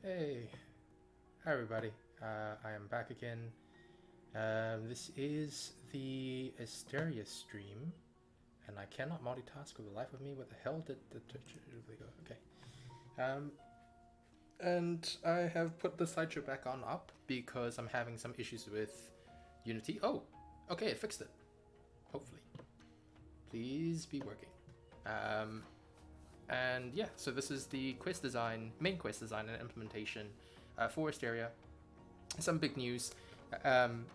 Hey, hi everybody. I am back again. This is the Asteria stream, and I cannot multitask for the life of me. What the hell did the we go? Okay. Um, and I have put the slideshow back on up because I'm having some issues with Unity. Oh, okay, it fixed it. Hopefully, please be working. Um, and yeah, so this is the quest design, main quest design and implementation for Asteria. Some big news. Um,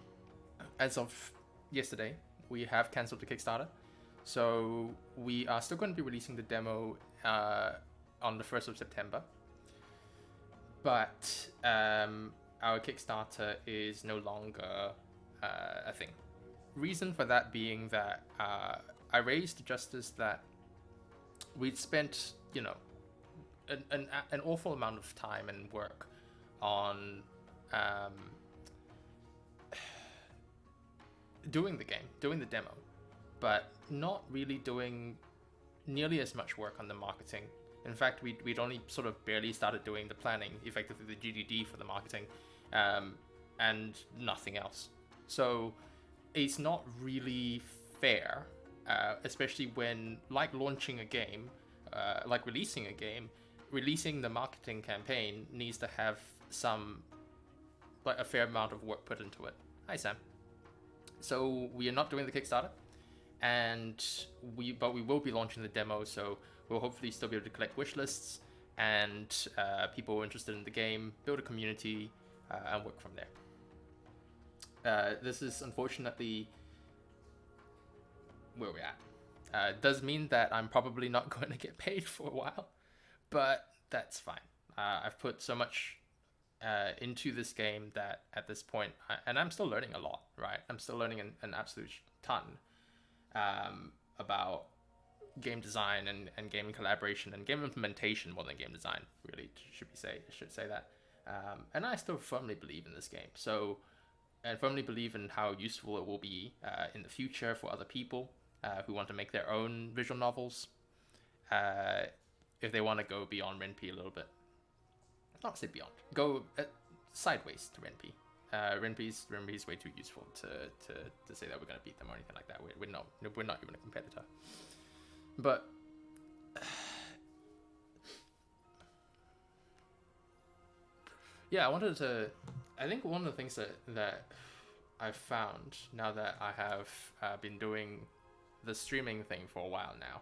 as of yesterday, we have cancelled the Kickstarter. So we are still going to be releasing the demo on the 1st of September. But our Kickstarter is no longer a thing. Reason for that being that I raised justice that we'd spent, an awful amount of time and work on doing the game, doing the demo, but not really doing nearly as much work on the marketing. In fact, we'd only sort of barely started doing the planning, effectively the GDD for the marketing, and nothing else. So it's not really fair, especially when, like launching a game, like releasing a game, releasing the marketing campaign needs to have a fair amount of work put into it. Hi, Sam. So we are not doing the Kickstarter, but we will be launching the demo. So we'll hopefully still be able to collect wish lists and people interested in the game, build a community, and work from there. This is unfortunately where we're at. It does mean that I'm probably not going to get paid for a while, but that's fine. I've put so much into this game that at this point, and I'm still learning a lot, right? I'm still learning an absolute ton about game design and game collaboration and game implementation more than game design. Really, should say that. And I still firmly believe in this game. So, and firmly believe in how useful it will be in the future for other people who want to make their own visual novels. If they want to go beyond RenP a little bit. Not say beyond. Go sideways to RenP. RenP's way too useful to say that we're going to beat them or anything like that. We're not even a competitor. But yeah, I think one of the things that I've found now that I have been doing the streaming thing for a while now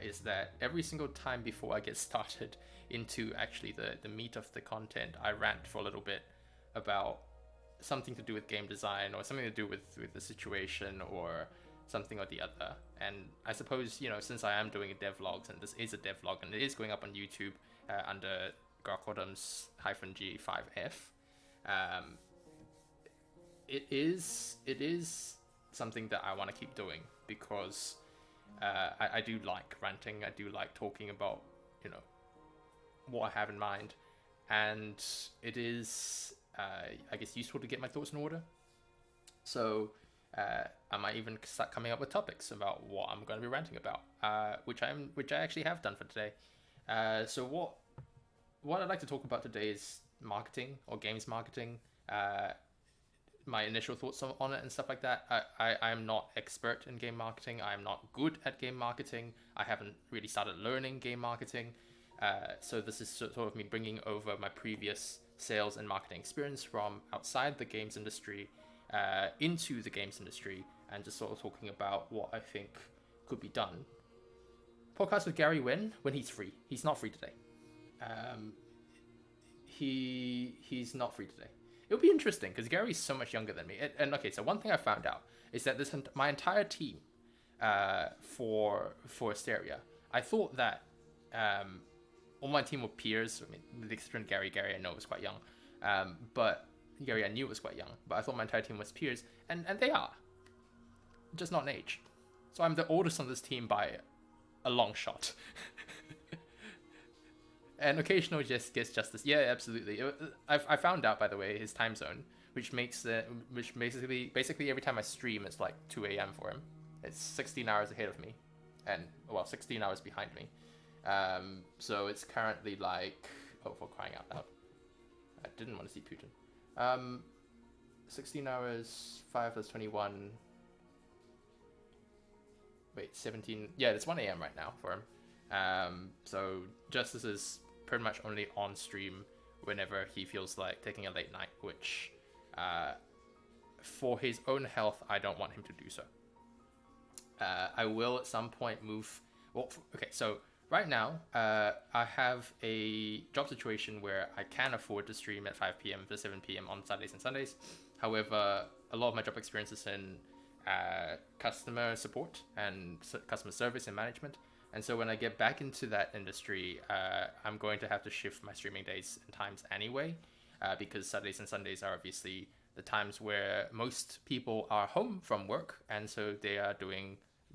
is that every single time before I get started into actually the meat of the content, I rant for a little bit about something to do with game design or something to do with the situation or something or the other. And I suppose, since I am doing a devlog, and this is a devlog, and it is going up on YouTube under Garkodums-G5F, it is something that I want to keep doing because I do like ranting. I do like talking about, what I have in mind. And it is, I guess, useful to get my thoughts in order. So I might even start coming up with topics about what I'm going to be ranting about, which I actually have done for today. So what I'd like to talk about today is marketing or games marketing. My initial thoughts on it and stuff like that. I'm not expert in game marketing. I'm not good at game marketing. I haven't really started learning game marketing. So this is sort of me bringing over my previous sales and marketing experience from outside the games industry into the games industry and just sort of talking about what I think could be done. Podcast with Gary when he's free. He's not free today. He's not free today. It'll be interesting because Gary's so much younger than me. And okay, so one thing I found out is that my entire team for Asteria, I thought that all my team were peers. I mean, with the exception of Gary I know was quite young, but Gary I knew was quite young. But I thought my entire team was peers, and they are, just not in age. So I'm the oldest on this team by a long shot. And occasional just gets justice. Yeah, absolutely. I found out, by the way, his time zone, which basically every time I stream, it's like 2 a.m. for him. It's 16 hours ahead of me, and 16 hours behind me. So it's currently like, oh, for crying out loud, I didn't want to see Putin. 16 hours, 5 plus 21. Wait, 17. Yeah, it's 1 a.m. right now for him. So Justice is pretty much only on stream whenever he feels like taking a late night, which for his own health, I don't want him to do so. I will at some point move. Well, okay, so right now, I have a job situation where I can afford to stream at 5 p.m. to 7 p.m. on Saturdays and Sundays. However, a lot of my job experience is in customer support and customer service and management. And so when I get back into that industry, I'm going to have to shift my streaming days and times anyway, because Saturdays and Sundays are obviously the times where most people are home from work, and so they are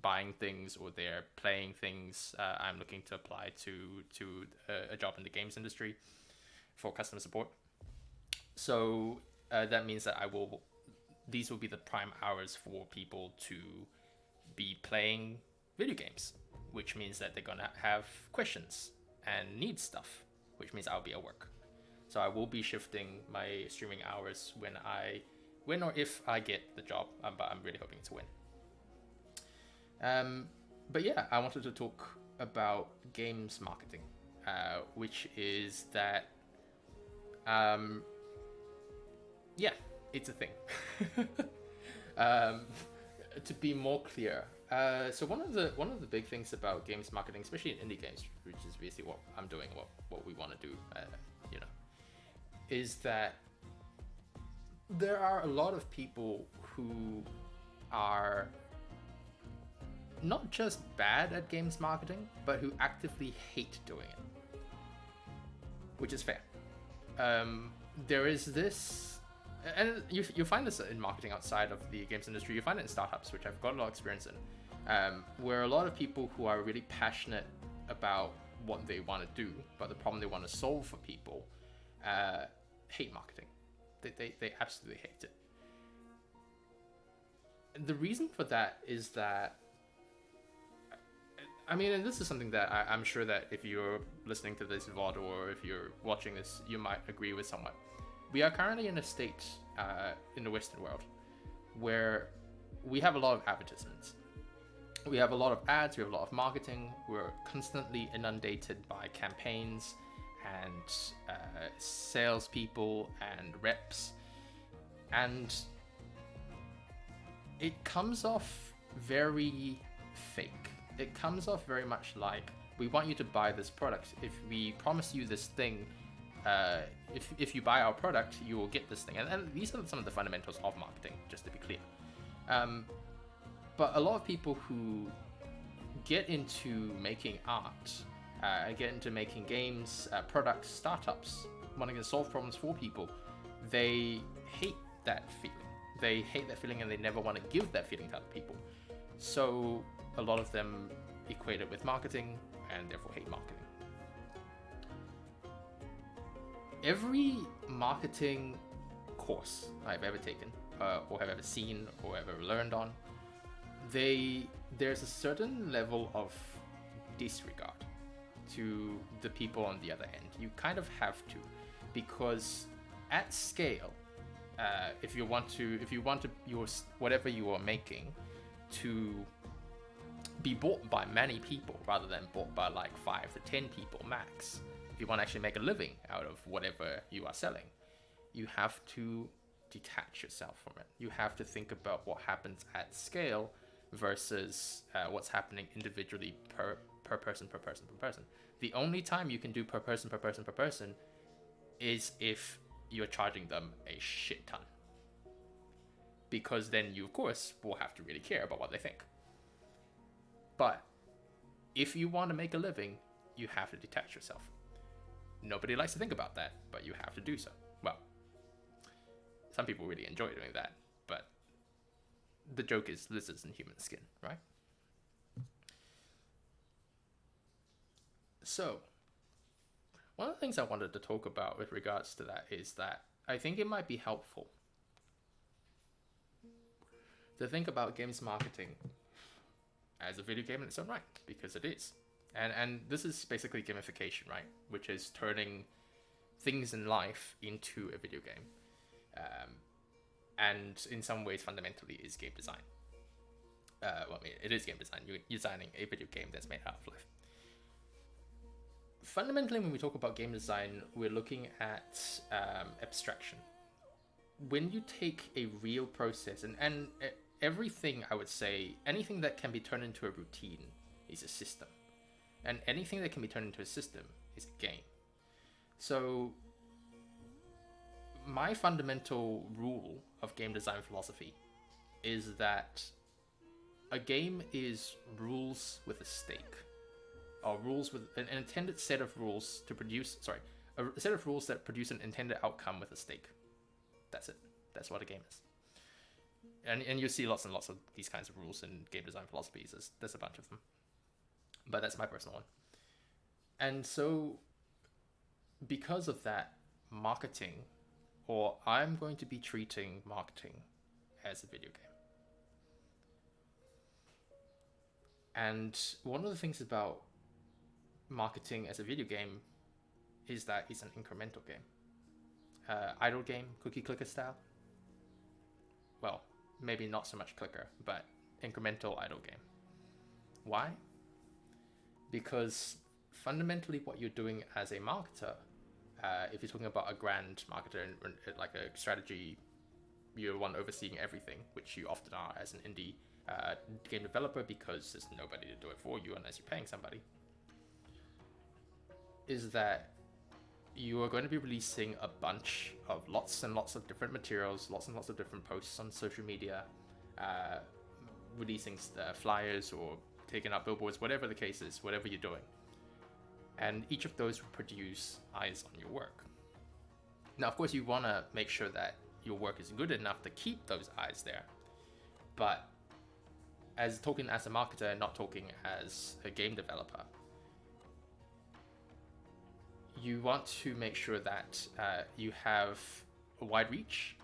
buying things or they're playing things. I'm looking to apply to a job in the games industry for customer support. So that means that these will be the prime hours for people to be playing video games, which means that they're gonna have questions and need stuff, which means I'll be at work. So I will be shifting my streaming hours when or if I get the job, but I'm really hoping to win. But yeah, I wanted to talk about games marketing, which is that, yeah, it's a thing. To be more clear, so one of the big things about games marketing, especially in indie games, which is basically what I'm doing, what we want to do, is that there are a lot of people who are not just bad at games marketing, but who actively hate doing it, which is fair. There is this, and you find this in marketing outside of the games industry. You find it in startups, which I've got a lot of experience in, where a lot of people who are really passionate about what they want to do, but the problem they want to solve for people, hate marketing. They absolutely hate it. And the reason for that is that, I mean, and this is something that I'm sure that if you're listening to this VOD or if you're watching this, you might agree with somewhat. We are currently in a state in the Western world where we have a lot of advertisements. We have a lot of ads, we have a lot of marketing, we're constantly inundated by campaigns and salespeople and reps, and it comes off very fake. It comes off very much like, we want you to buy this product. If we promise you this thing, if you buy our product, you will get this thing. And these are some of the fundamentals of marketing, just to be clear. But a lot of people who get into making art, get into making games, products, startups, wanting to solve problems for people, they hate that feeling. They hate that feeling and they never want to give that feeling to other people. So a lot of them equate it with marketing and therefore hate marketing. Every marketing course I've ever taken, or have ever seen, or ever learned on, there's a certain level of disregard to the people on the other end. You kind of have to, because at scale, if you want your whatever you are making to be bought by many people rather than bought by like 5 to 10 people max, if you want to actually make a living out of whatever you are selling, you have to detach yourself from it. You have to think about what happens at scale versus what's happening individually per person. The only time you can do per person is if you're charging them a shit ton, because then you of course will have to really care about what they think. But if you want to make a living, you have to detach yourself. Nobody likes to think about that, but you have to do so. Well, some people really enjoy doing that, but the joke is lizards in human skin, right? So, one of the things I wanted to talk about with regards to that is that I think it might be helpful to think about games marketing as a video game in its own right, because it is. And this is basically gamification, right? Which is turning things in life into a video game, and in some ways fundamentally is game design. Well, I mean, it is game design. You're designing a video game that's made out of life. Fundamentally, when we talk about game design, we're looking at abstraction. When you take a real process, and everything, I would say, anything that can be turned into a routine is a system. And anything that can be turned into a system is a game. So my fundamental rule of game design philosophy is that a game is rules with a stake, or rules with an intended set of rules to produce, a set of rules that produce an intended outcome with a stake. That's it. That's what a game is. And you see lots and lots of these kinds of rules in game design philosophies. There's a bunch of them. But that's my personal one. And so, because of that, marketing, or I'm going to be treating marketing as a video game. And one of the things about marketing as a video game is that it's an incremental game. Idle game, cookie clicker style. Well, maybe not so much clicker, but incremental idle game. Why? Because fundamentally what you're doing as a marketer, if you're talking about a grand marketer, like a strategy, you're one overseeing everything, which you often are as an indie game developer, because there's nobody to do it for you unless you're paying somebody, is that you are going to be releasing a bunch of lots and lots of different materials, lots and lots of different posts on social media, releasing flyers or taking out billboards, whatever the case is, whatever you're doing. And each of those will produce eyes on your work. Now, of course, you want to make sure that your work is good enough to keep those eyes there. But talking as a marketer and not talking as a game developer, you want to make sure that you have a wide reach,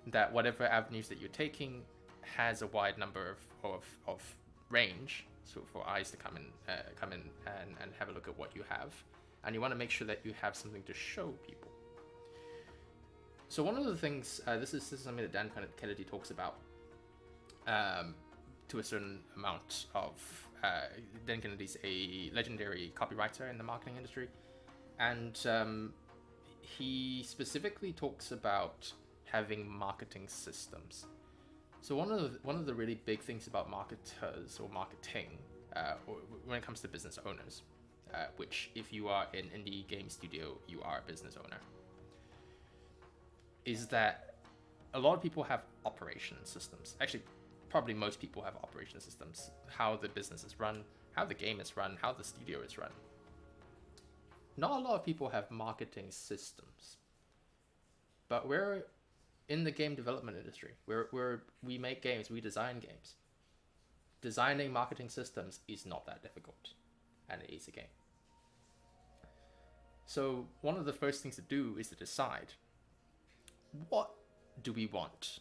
that whatever avenues that you're taking has a wide number of range, so for eyes to come in and have a look at what you have, and you want to make sure that you have something to show people. So one of the things, this is something that Dan Kennedy talks about to a certain amount of. Dan Kennedy's a legendary copywriter in the marketing industry. And he specifically talks about having marketing systems. So one of the really big things about marketers or marketing, when it comes to business owners, which if you are an indie game studio, you are a business owner, is that a lot of people have operation systems. Actually, probably most people have operation systems. How the business is run, how the game is run, how the studio is run. Not a lot of people have marketing systems, but we're in the game development industry. We make games, we design games. Designing marketing systems is not that difficult, and it is a game. So one of the first things to do is to decide, what do we want?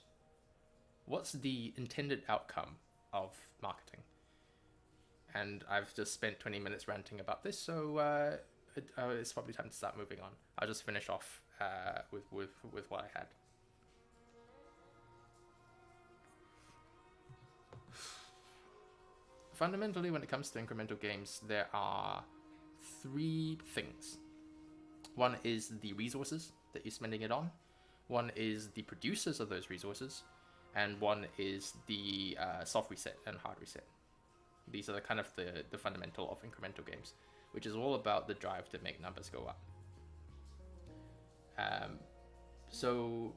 What's the intended outcome of marketing? And I've just spent 20 minutes ranting about this, so it's probably time to start moving on. I'll just finish off with what I had. Fundamentally, when it comes to incremental games, there are three things. One is the resources that you're spending it on. One is the producers of those resources. And one is the soft reset and hard reset. These are the kind of the fundamental of incremental games, which is all about the drive to make numbers go up. So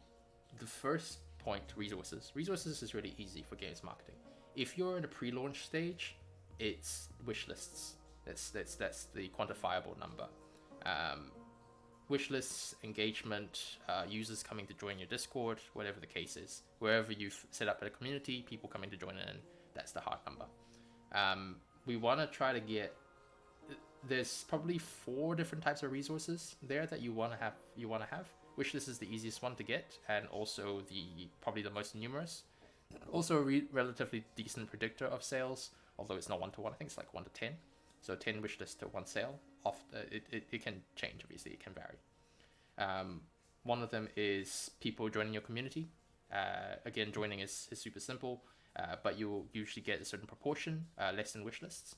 the first point, resources. Resources is really easy for games marketing. If you're in a pre-launch stage, it's wish lists. That's the quantifiable number. Wish lists, engagement, users coming to join your Discord, whatever the case is. Wherever you've set up a community, people coming to join in, that's the hard number. We want to try to get. There's probably 4 different types of resources there that you want to have. Wishlist is the easiest one to get, and also probably the most numerous. Also a relatively decent predictor of sales, although it's not 1-to-1. I think it's like 1 to 10. So 10 wishlist to 1 sale. It can change, obviously, it can vary. One of them is people joining your community. Again, joining is super simple, but you'll usually get a certain proportion, less than wish lists.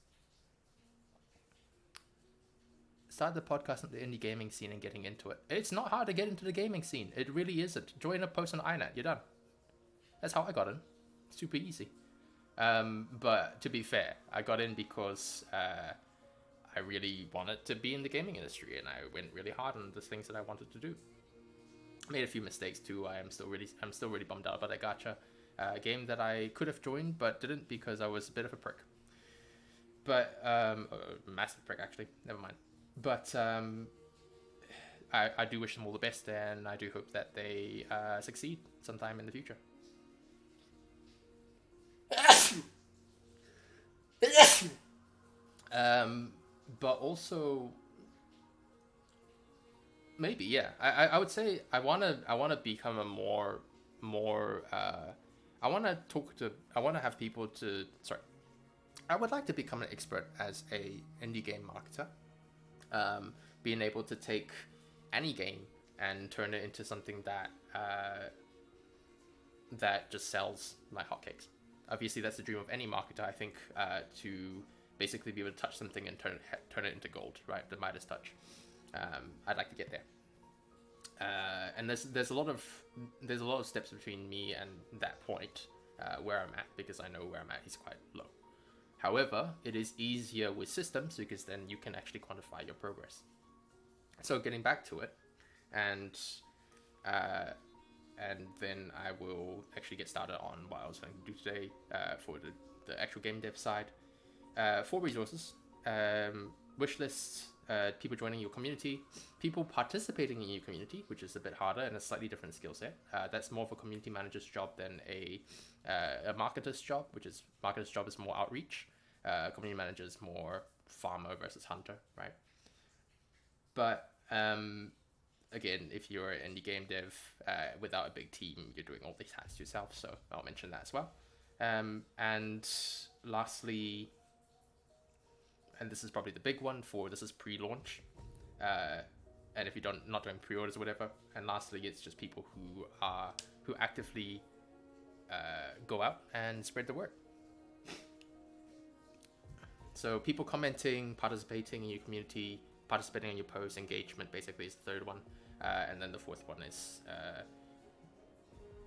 Start the podcast in the indie gaming scene and getting into it. It's not hard to get into the gaming scene. It really isn't. Join a post on INET, you're done. That's how I got in. Super easy. But to be fair, I got in because I really wanted to be in the gaming industry, and I went really hard on the things that I wanted to do. Made a few mistakes too. I'm still really bummed out about that gacha game that I could have joined but didn't because I was a bit of a prick. But a massive prick actually. Never mind. But I do wish them all the best, and I do hope that they succeed sometime in the future. But also maybe, yeah. I would say I wanna become a more I wanna have people to I would like to become an expert as a indie game marketer. Being able to take any game and turn it into something that just sells like hotcakes. Obviously, that's the dream of any marketer, I think, to basically be able to touch something and turn it into gold, right? The Midas touch. I'd like to get there. And there's a lot of steps between me and that point where I'm at, because I know where I'm at is quite low. However, it is easier with systems because then you can actually quantify your progress. So getting back to it, and then I will actually get started on what I was going to do today for the actual game dev side. 4 resources, wish lists, people joining your community, people participating in your community, which is a bit harder and a slightly different skill set. That's more of a community manager's job than a marketer's job, marketer's job is more outreach. Community manager is more farmer versus hunter, right? But again, if you're an indie game dev without a big team, you're doing all these hats yourself, so I'll mention that as well. And lastly, and this is probably the big one this is pre-launch, and if you're not doing pre-orders or whatever. And lastly, it's just people who actively go out and spread the word. So people commenting, participating in your community, participating in your posts, engagement basically is the third one, and then the fourth one is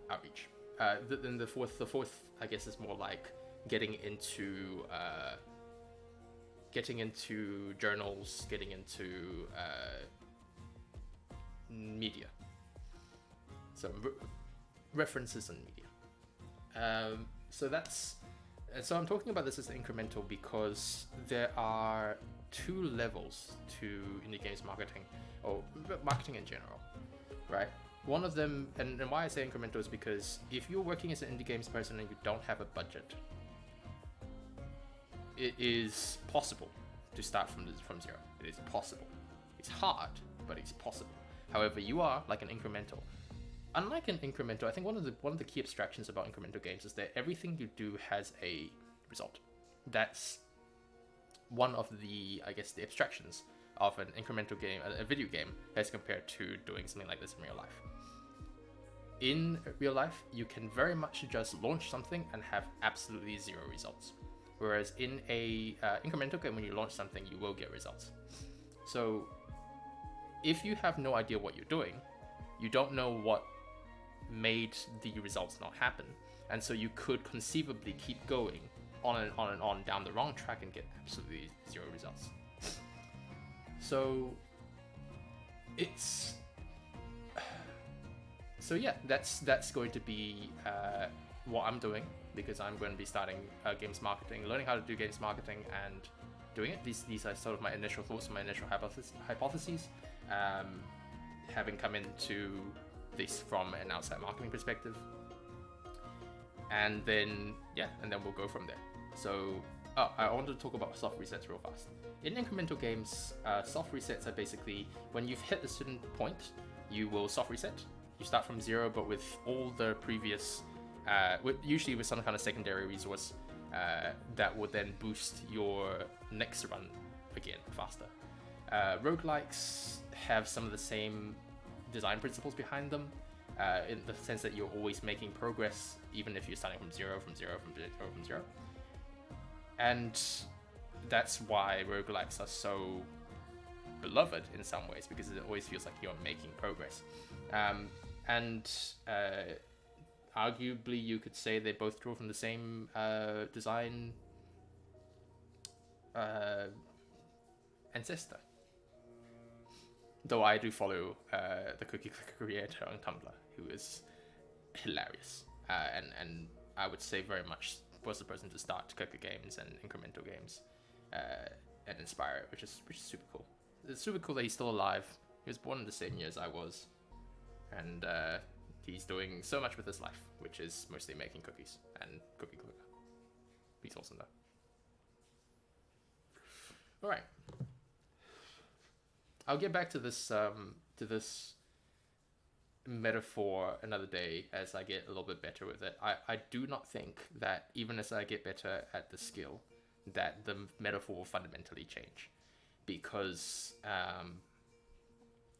outreach. Then the fourth I guess is more like getting into journals, getting into media. So references and media. So I'm talking about this as incremental because there are 2 levels to indie games marketing, or marketing in general, right? One of them, and why I say incremental is because if you're working as an indie games person and you don't have a budget, it is possible to start from zero. It is possible. It's hard, but it's possible. However, you are like an incremental. Unlike an incremental, I think one of the key abstractions about incremental games is that everything you do has a result. That's one of the abstractions of an incremental game, a video game, as compared to doing something like this in real life. In real life, you can very much just launch something and have absolutely 0 results. Whereas in a incremental game, when you launch something, you will get results. So if you have no idea what you're doing, you don't know what made the results not happen, and so you could conceivably keep going on and on and on down the wrong track and get absolutely 0 results. So that's going to be what I'm doing, because I'm going to be starting games marketing, learning how to do games marketing and doing it. These are sort of my initial thoughts, my initial hypotheses, having come into this from an outside marketing perspective, and then we'll go from there. So I wanted to talk about soft resets real fast. In incremental games, soft resets are basically when you've hit a certain point, you will soft reset. You start from 0, but with all the previous, usually with some kind of secondary resource that would then boost your next run again faster. Roguelikes have some of the same design principles behind them, in the sense that you're always making progress, even if you're starting from zero. And that's why roguelikes are so beloved in some ways, because it always feels like you're making progress. And arguably, you could say they both draw from the same design ancestor. Though I do follow the Cookie Clicker creator on Tumblr, who is hilarious, and I would say very much was the person to start Clicker games and incremental games, and inspire it, which is super cool. It's super cool that he's still alive. He was born in the same year as I was, and he's doing so much with his life, which is mostly making cookies and Cookie Clicker. He's awesome though. All right. I'll get back to this metaphor another day as I get a little bit better with it. I do not think that even as I get better at the skill, that the metaphor will fundamentally change, because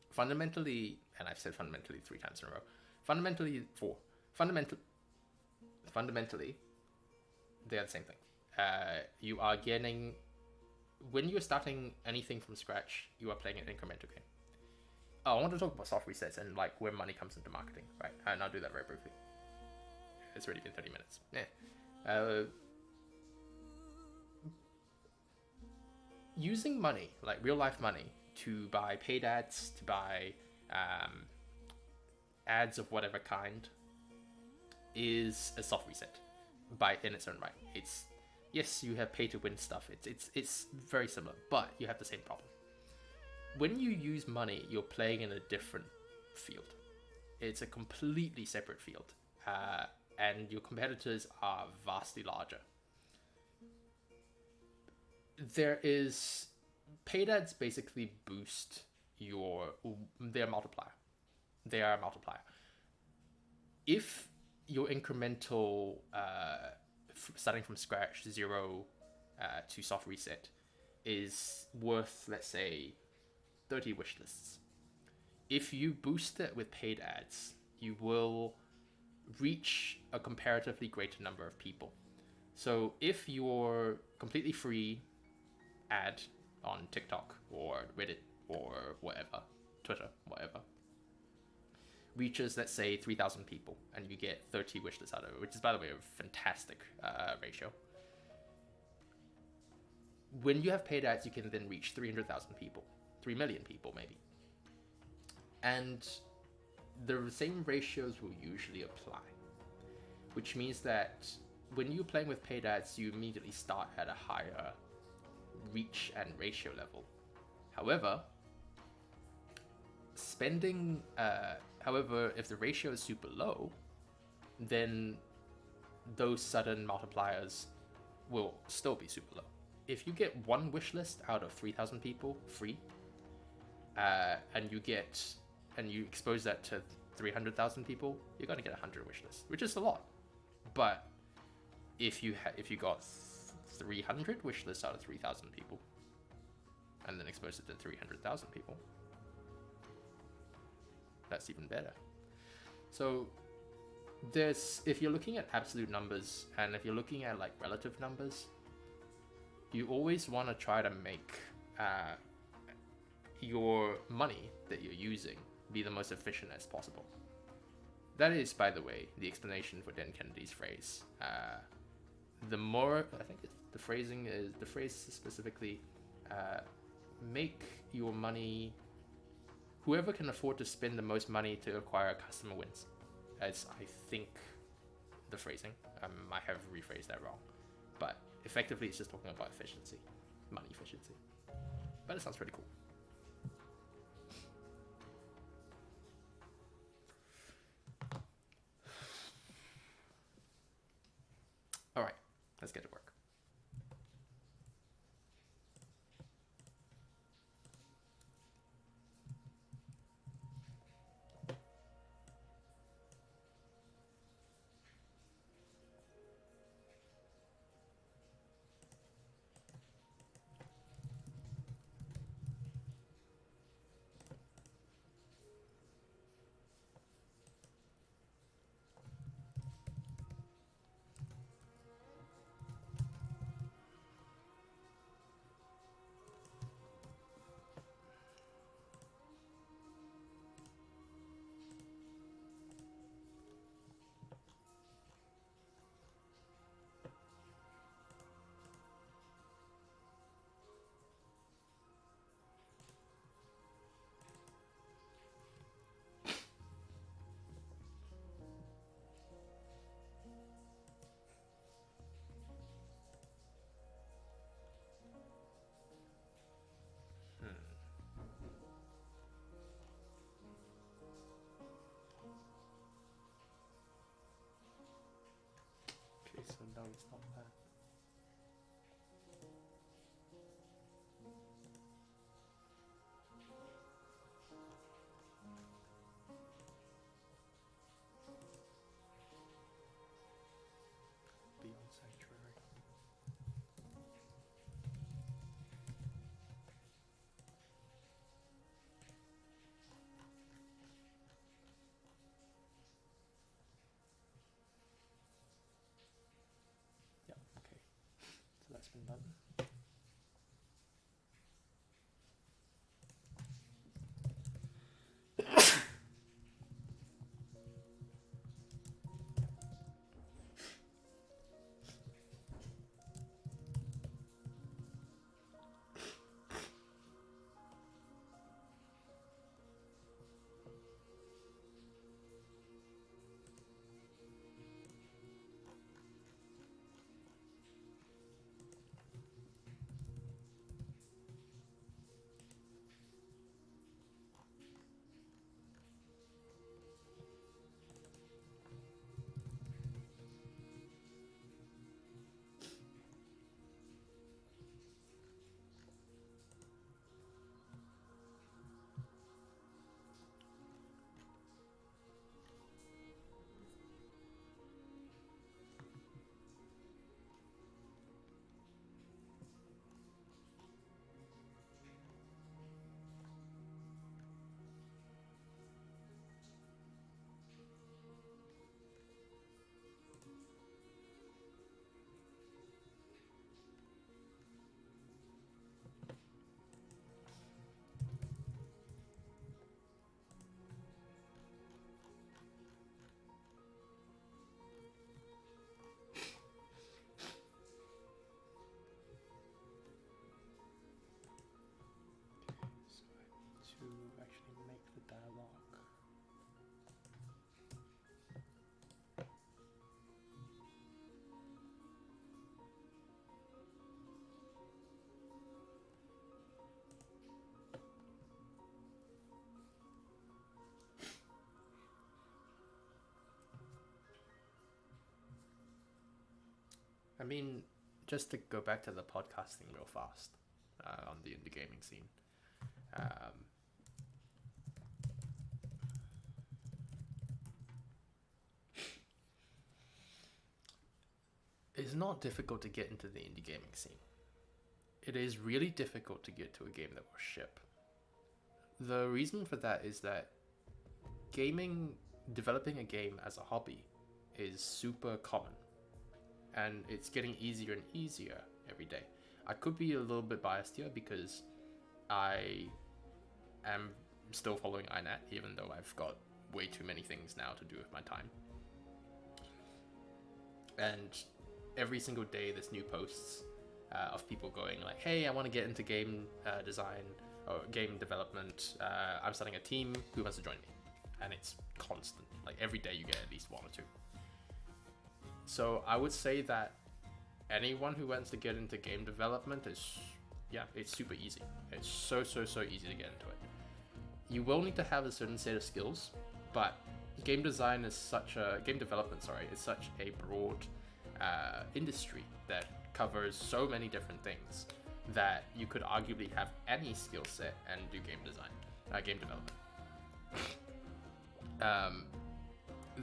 fundamentally, and I've said fundamentally 3 times in a row, fundamentally they're the same thing. You are getting, when you're starting anything from scratch, you are playing an incremental game. Oh, I want to talk about soft resets and like where money comes into marketing, right? And I'll do that very briefly. It's already been 30 minutes. Using money, like real life money, to buy paid ads, to buy ads of whatever kind, is a soft reset in its own right. It's, yes, you have pay to win stuff. It's very similar, but you have the same problem. When you use money, you're playing in a different field. It's a completely separate field, and your competitors are vastly larger. Paid ads basically boost their multiplier. They are a multiplier. If your incremental, starting from scratch, 0 to soft reset, is worth, let's say, 30 wish lists. If you boost it with paid ads, you will reach a comparatively greater number of people. So if your completely free ad on TikTok or Reddit or whatever, Twitter, whatever, reaches, let's say, 3,000 people, and you get 30 wish lists out of it, which is, by the way, a fantastic ratio. When you have paid ads, you can then reach 300,000 people. 3 million people, maybe. And the same ratios will usually apply, which means that when you're playing with paid ads, you immediately start at a higher reach and ratio level. However, if the ratio is super low, then those sudden multipliers will still be super low. If you get 1 wish list out of 3,000 people free, and you expose that to 300,000 people, you're going to get 100 wish lists, which is a lot. But if you got 300 wish lists out of 3,000 people, and then expose it to 300,000 people, that's even better. So if you're looking at absolute numbers, and if you're looking at like relative numbers, you always want to try to make your money that you're using be the most efficient as possible. That is, by the way, the explanation for Dan Kennedy's phrase. The phrase specifically, make your money, whoever can afford to spend the most money to acquire a customer wins. As I think the phrasing, I might have rephrased that wrong, but effectively it's just talking about efficiency, money efficiency. But it sounds pretty cool. All right, let's get to work. it's not that. Beyond Sanctuary. Yeah, okay. So that's been done. To actually make the dialogue. I mean, just to go back to the podcasting real fast, on the indie gaming scene. It's not difficult to get into the indie gaming scene. It is really difficult to get to a game that will ship. The reason for that is that developing a game as a hobby is super common. And it's getting easier and easier every day. I could be a little bit biased here because I am still following INET, even though I've got way too many things now to do with my time. And every single day there's new posts of people going like, hey, I want to get into game design or game development. I'm starting a team. Who wants to join me? And it's constant. Like every day you get at least one or two. So I would say that anyone who wants to get into game development it's super easy. It's so easy to get into it. You will need to have a certain set of skills, but game development is such a broad industry that covers so many different things that you could arguably have any skill set and do game development.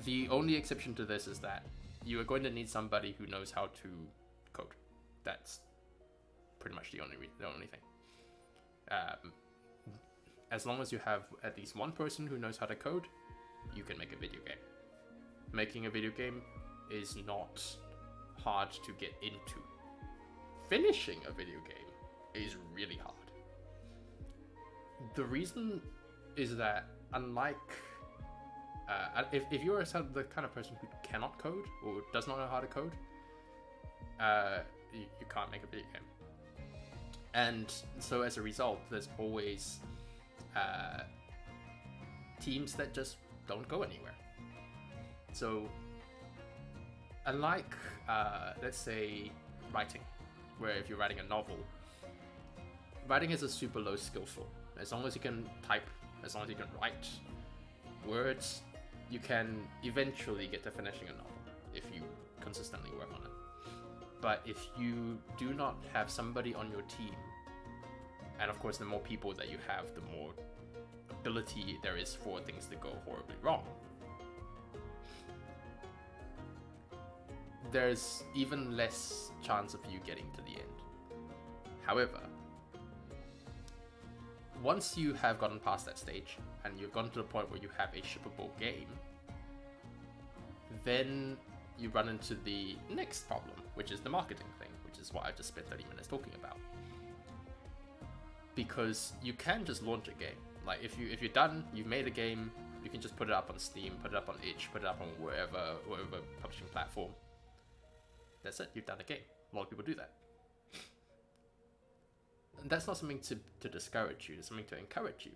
The only exception to this is that you are going to need somebody who knows how to code. That's pretty much the only thing. As long as you have at least one person who knows how to code, you can make a video game. Making a video game is not hard to get into. Finishing a video game is really hard. The reason is that unlike if you're the kind of person who cannot code or does not know how to code, you can't make a video game. And so as a result, there's always teams that just don't go anywhere. So unlike, let's say, writing, where if you're writing a novel, writing is a super low skill floor. As long as you can type, as long as you can write words, you can eventually get to finishing a novel if you consistently work on it. But if you do not have somebody on your team, and of course the more people that you have, the more ability there is for things to go horribly wrong, there's even less chance of you getting to the end. However, once you have gotten past that stage and you've gotten to the point where you have a shippable game, then you run into the next problem, which is the marketing thing, which is what I just spent 30 minutes talking about. Because you can just launch a game. Like if you're done, you've made a game, you can just put it up on Steam, put it up on itch, put it up on whatever publishing platform. That's it, you've done a game. A lot of people do that. And that's not something to discourage you, it's something to encourage you.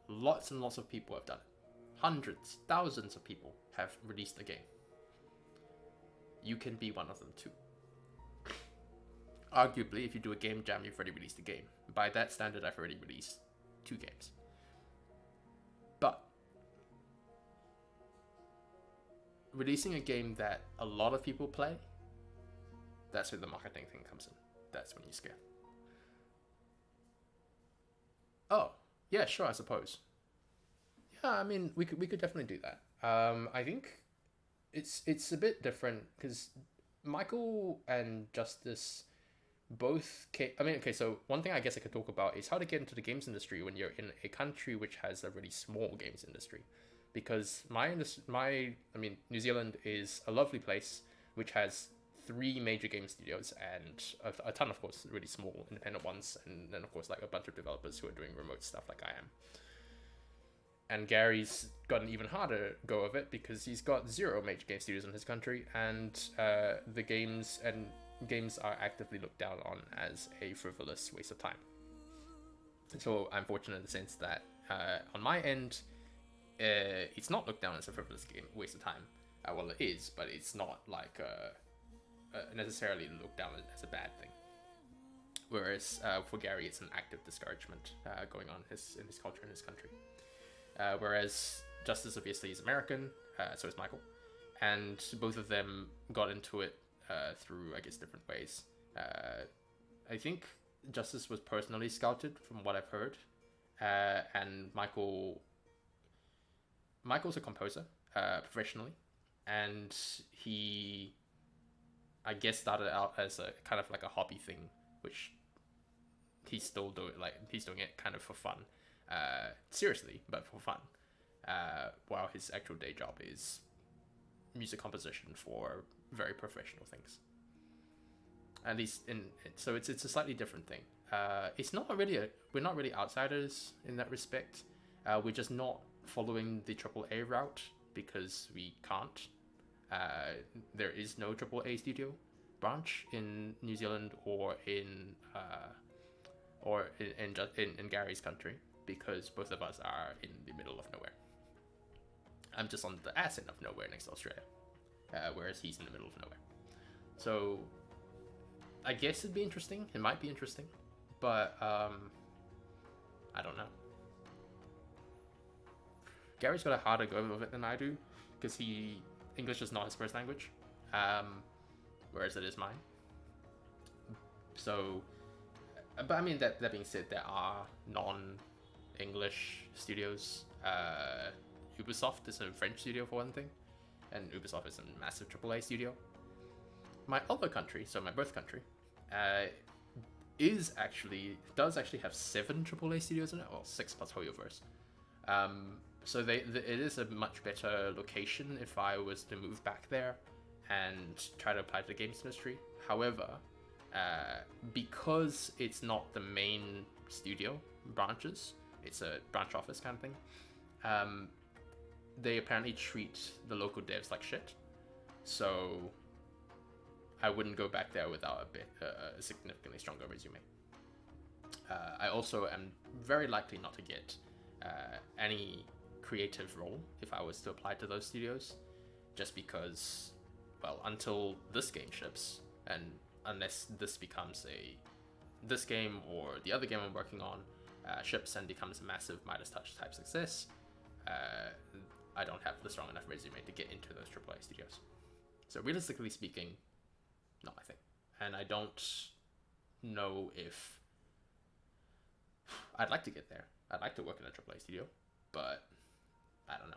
Lots and lots of people have done it. Hundreds, thousands of people have released a game. You can be one of them too. Arguably, if you do a game jam, you've already released a game. By that standard, I've already released 2 games. But releasing a game that a lot of people play, that's where the marketing thing comes in. That's when you scare. Oh, yeah, sure, I suppose. Yeah, I mean, we could definitely do that. I think it's a bit different because Michael and Justice both so one thing I guess I could talk about is how to get into the games industry when you're in a country which has a really small games industry. Because New Zealand is a lovely place which has 3 major game studios and a ton, of course, really small independent ones, and then of course like a bunch of developers who are doing remote stuff like I am. And Gary's got an even harder go of it because he's got 0 major game studios in his country, and the games are actively looked down on as a frivolous waste of time. So I'm fortunate in the sense that on my end, it's not looked down as a frivolous waste of time. Well, it is, but it's not like necessarily looked down as a bad thing. Whereas for Gary, it's an active discouragement going on in his culture in his country. Whereas Justice obviously is American, so is Michael, and both of them got into it through, I guess, different ways. I think Justice was personally scouted from what I've heard, and Michael's a composer professionally, and he, I guess, started out as a kind of like a hobby thing, which he's still doing. Like he's doing it kind of for fun, seriously, but for fun. While his actual day job is music composition for very professional things. At least so it's a slightly different thing. It's not really we're not really outsiders in that respect. We're just not following the AAA route because we can't. There is no AAA studio branch in New Zealand or in Gary's country, because both of us are in the middle of nowhere. I'm just on the ass end of nowhere next to Australia, whereas he's in the middle of nowhere. So I guess it'd be interesting. It might be interesting, but I don't know. Gary's got a harder go of it than I do, because English is not his first language, whereas it is mine. So, but I mean, that being said, there are non-English studios. Ubisoft is a French studio for one thing, and Ubisoft is a massive AAA studio. My other country, so my birth country, does actually have 7 AAA studios in it, well, 6 plus Hoyoverse. So it is a much better location if I was to move back there and try to apply to the games industry. However, because it's not the main studio branches, it's a branch office kind of thing, they apparently treat the local devs like shit. So I wouldn't go back there without a significantly stronger resume. I also am very likely not to get any creative role if I was to apply to those studios, just because, well, until this game ships, and unless this game or the other game I'm working on ships and becomes a massive Midas Touch type success, I don't have the strong enough resume to get into those AAA studios. So realistically speaking, not my thing. and I don't know if I'd like to get there. I'd like to work in a AAA studio, but I don't know.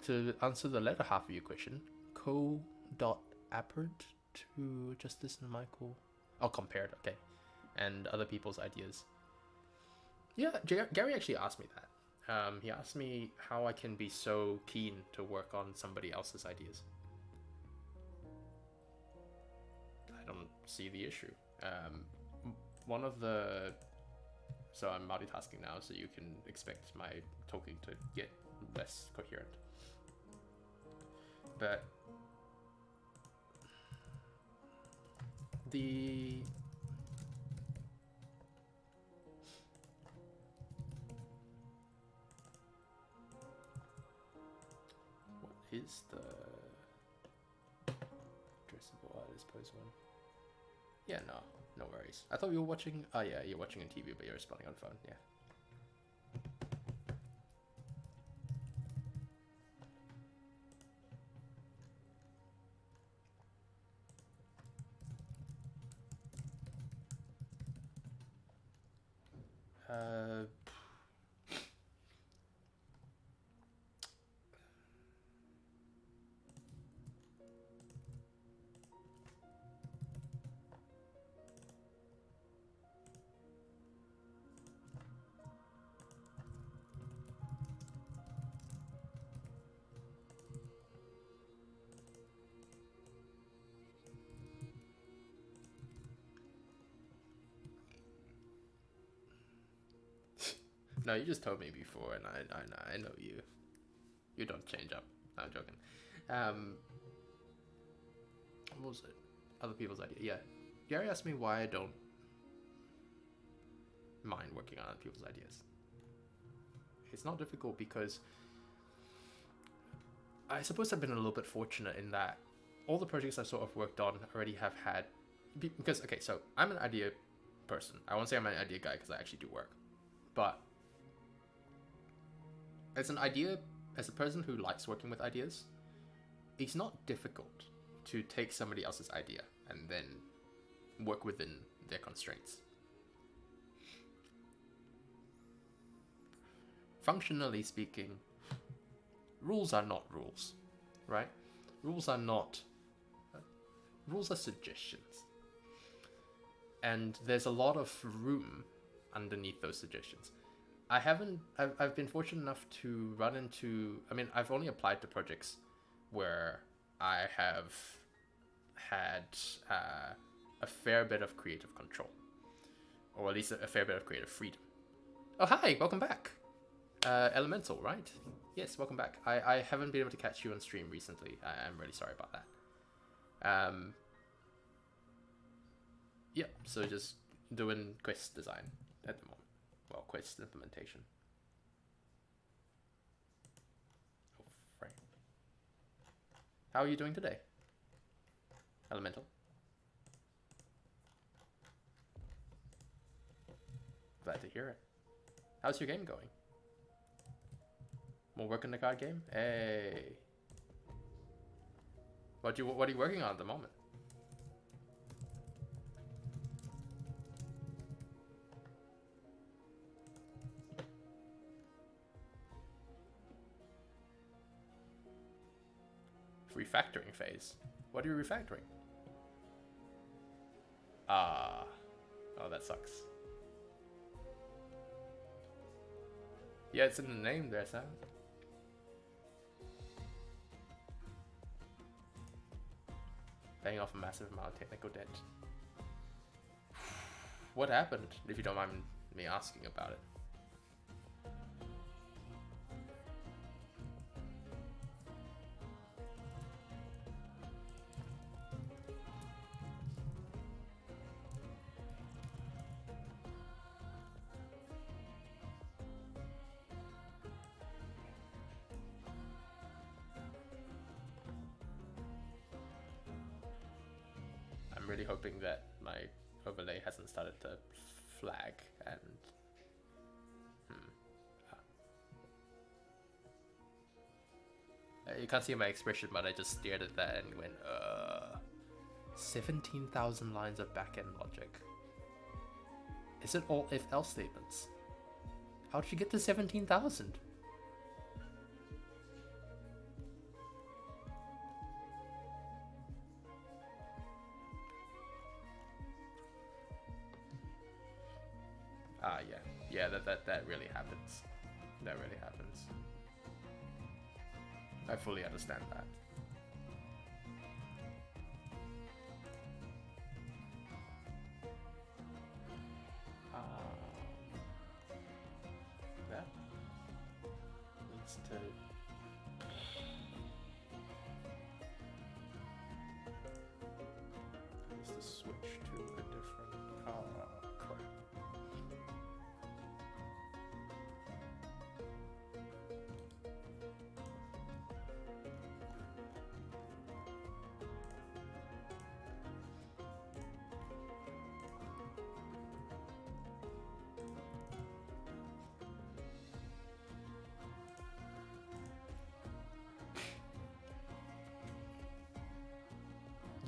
To answer the latter half of your question, co.apparent to Justice and Michael. Oh, compared, okay. And other people's ideas. Yeah, Gary actually asked me that. He asked me how I can be so keen to work on somebody else's ideas. I don't see the issue. One of the... So I'm multitasking now, so you can expect my talking to get less coherent. But the what is the addressable artist post one? Yeah, no worries. I thought you were watching. Oh yeah, you're watching on TV, but you're responding on phone. Yeah. No, you just told me before, and I know you. You don't change up. No, I'm joking. What was it? Other people's idea. Yeah, Gary asked me why I don't mind working on other people's ideas. It's not difficult because I suppose I've been a little bit fortunate in that all the projects I've sort of worked on already have had... Because, okay, so I'm an idea person. I won't say I'm an idea guy because I actually do work. But as a person who likes working with ideas, it's not difficult to take somebody else's idea and then work within their constraints. Functionally speaking, rules are not rules, right? Rules are suggestions. And there's a lot of room underneath those suggestions. I've been fortunate enough to run into, I've only applied to projects where I have had a fair bit of creative control, or at least a fair bit of creative freedom. Oh, hi, welcome back. Elemental, right? Yes, welcome back. I haven't been able to catch you on stream recently. I'm really sorry about that. Yeah, so just doing quest design at the moment. Well, quest implementation. Oh, right. How are you doing today, Elemental? Glad to hear it. How's your game going? More work in the card game? Hey. What are you working on at the moment? Refactoring phase. What are you refactoring? Ah. Oh, that sucks. Yeah, it's in the name there, Sam. Paying off a massive amount of technical debt. What happened, if you don't mind me asking about it? I'm really hoping that my overlay hasn't started to flag and you can't see my expression, but I just stared at that and went, 17,000 lines of back-end logic. Is it all if-else statements? How did you get to 17,000? Ah, yeah. Yeah, that really happens. That really happens. I fully understand that. That needs to... needs to switch to a different car. Crap.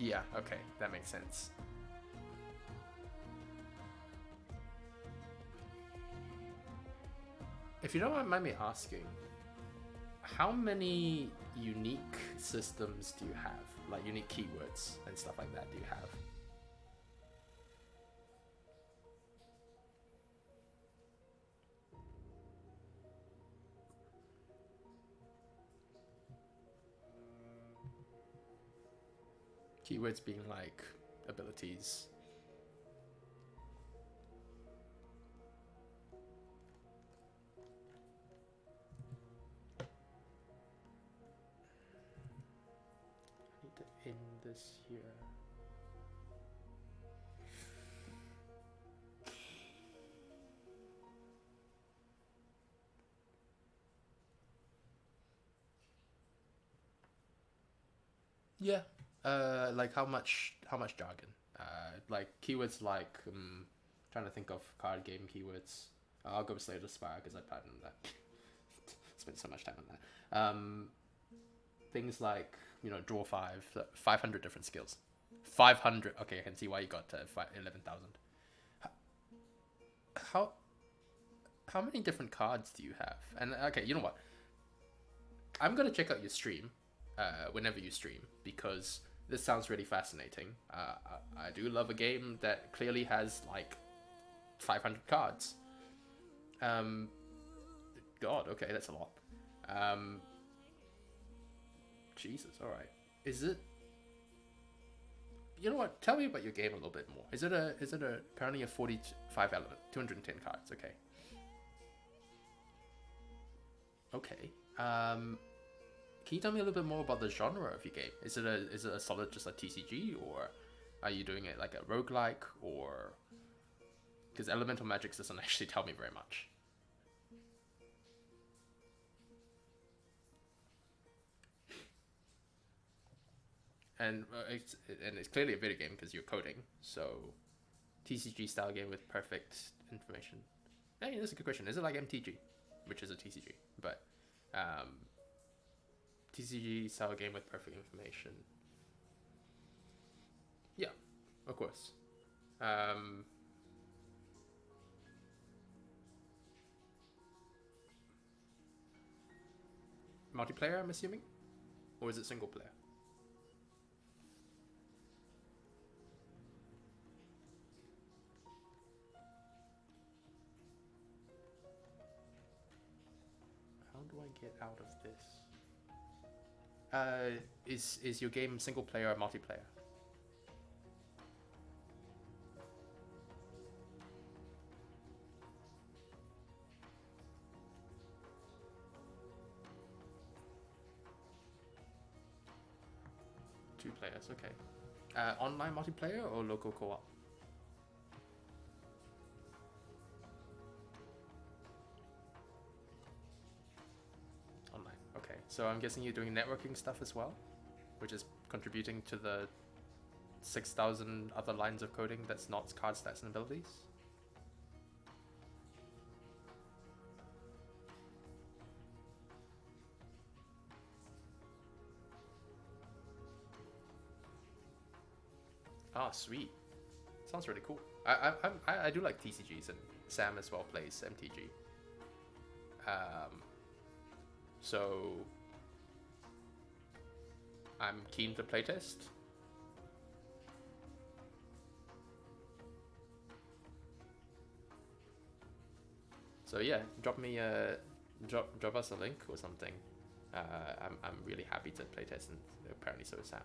Yeah, okay, that makes sense. If you don't mind me asking, how many unique systems do you have? Like unique keywords and stuff like that do you have? Keywords being like abilities. I need to end this here. Yeah. Like how much jargon? Like keywords like trying to think of card game keywords. I'll go with Slay the Spire because I platinum that. Spent so much time on that. Things like draw 500 different skills. 500. Okay, I can see why you got to 11,000. How many different cards do you have? And okay, you know what? I'm gonna check out your stream whenever you stream because this sounds really fascinating. I do love a game that clearly has like 500 cards. God, okay, that's a lot. Jesus, all right. Is it? You know what? Tell me about your game a little bit more. Is it apparently a 45 element, 210 cards? Okay. Okay. Can you tell me a little bit more about the genre of your game? Is it a solid just a TCG, or are you doing it like a roguelike, or because Elemental Magic doesn't actually tell me very much. And it's clearly a video game because you're coding. So TCG style game with perfect information. Hey, that's a good question. Is it like MTG, which is a TCG, but TCG style game with perfect information? Yeah, of course. Multiplayer, I'm assuming, or is it single player? How do I get out of this? Is your game single player or multiplayer? Two players, okay. Online multiplayer or local co-op? Online, okay. So I'm guessing you're doing networking stuff as well, which is contributing to the 6,000 other lines of coding that's not card stats and abilities. Ah, sweet. Sounds really cool. I do like TCGs, and Sam as well plays MTG. So I'm keen to playtest. So yeah, drop me drop us a link or something. I'm really happy to playtest, and apparently so is Sam.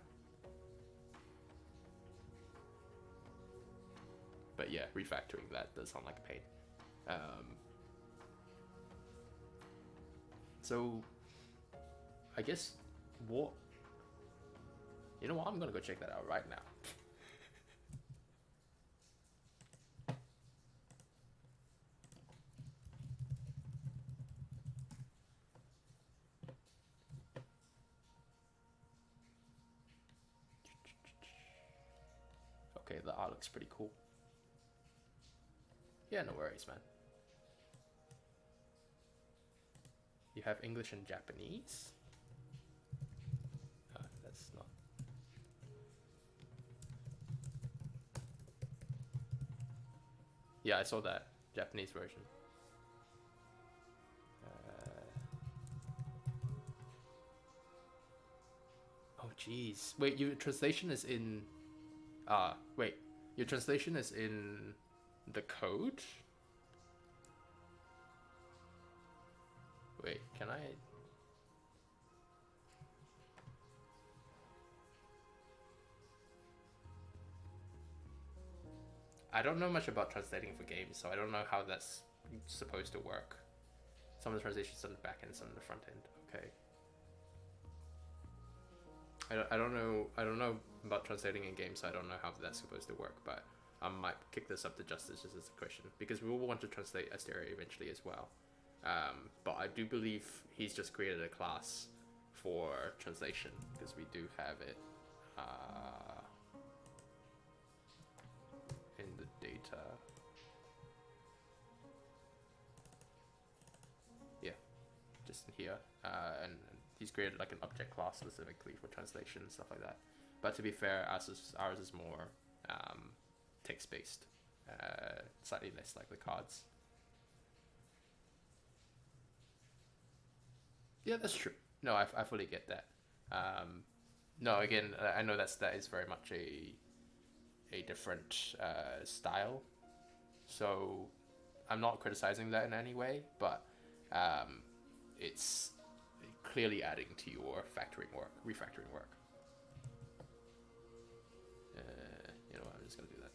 But yeah, refactoring that does sound like a pain. So I guess what, you know what, I'm gonna go check that out right now. Okay, the art looks pretty cool. Yeah, no worries, man. You have English and Japanese? That's not... Yeah, I saw that Japanese version. Oh, jeez. Wait, your translation is in... wait. Your translation is in the code? Wait, can I... I don't know much about translating for games, so I don't know how that's supposed to work. Some of the translations on the back end, some on the front end. Okay. I don't know about translating in games, so I don't know how that's supposed to work, but I might kick this up to Justice just as a question, because we will want to translate Asteria eventually as well. But I do believe he's just created a class for translation, because we do have it in the data. Yeah, just in here. And he's created like an object class specifically for translation and stuff like that. But to be fair, ours is more text-based, slightly less like the cards. Yeah, that's true. No, I fully get that. No, again, I know that is very much a different style. So I'm not criticizing that in any way, but it's clearly adding to your refactoring work. You know what, I'm just gonna do that.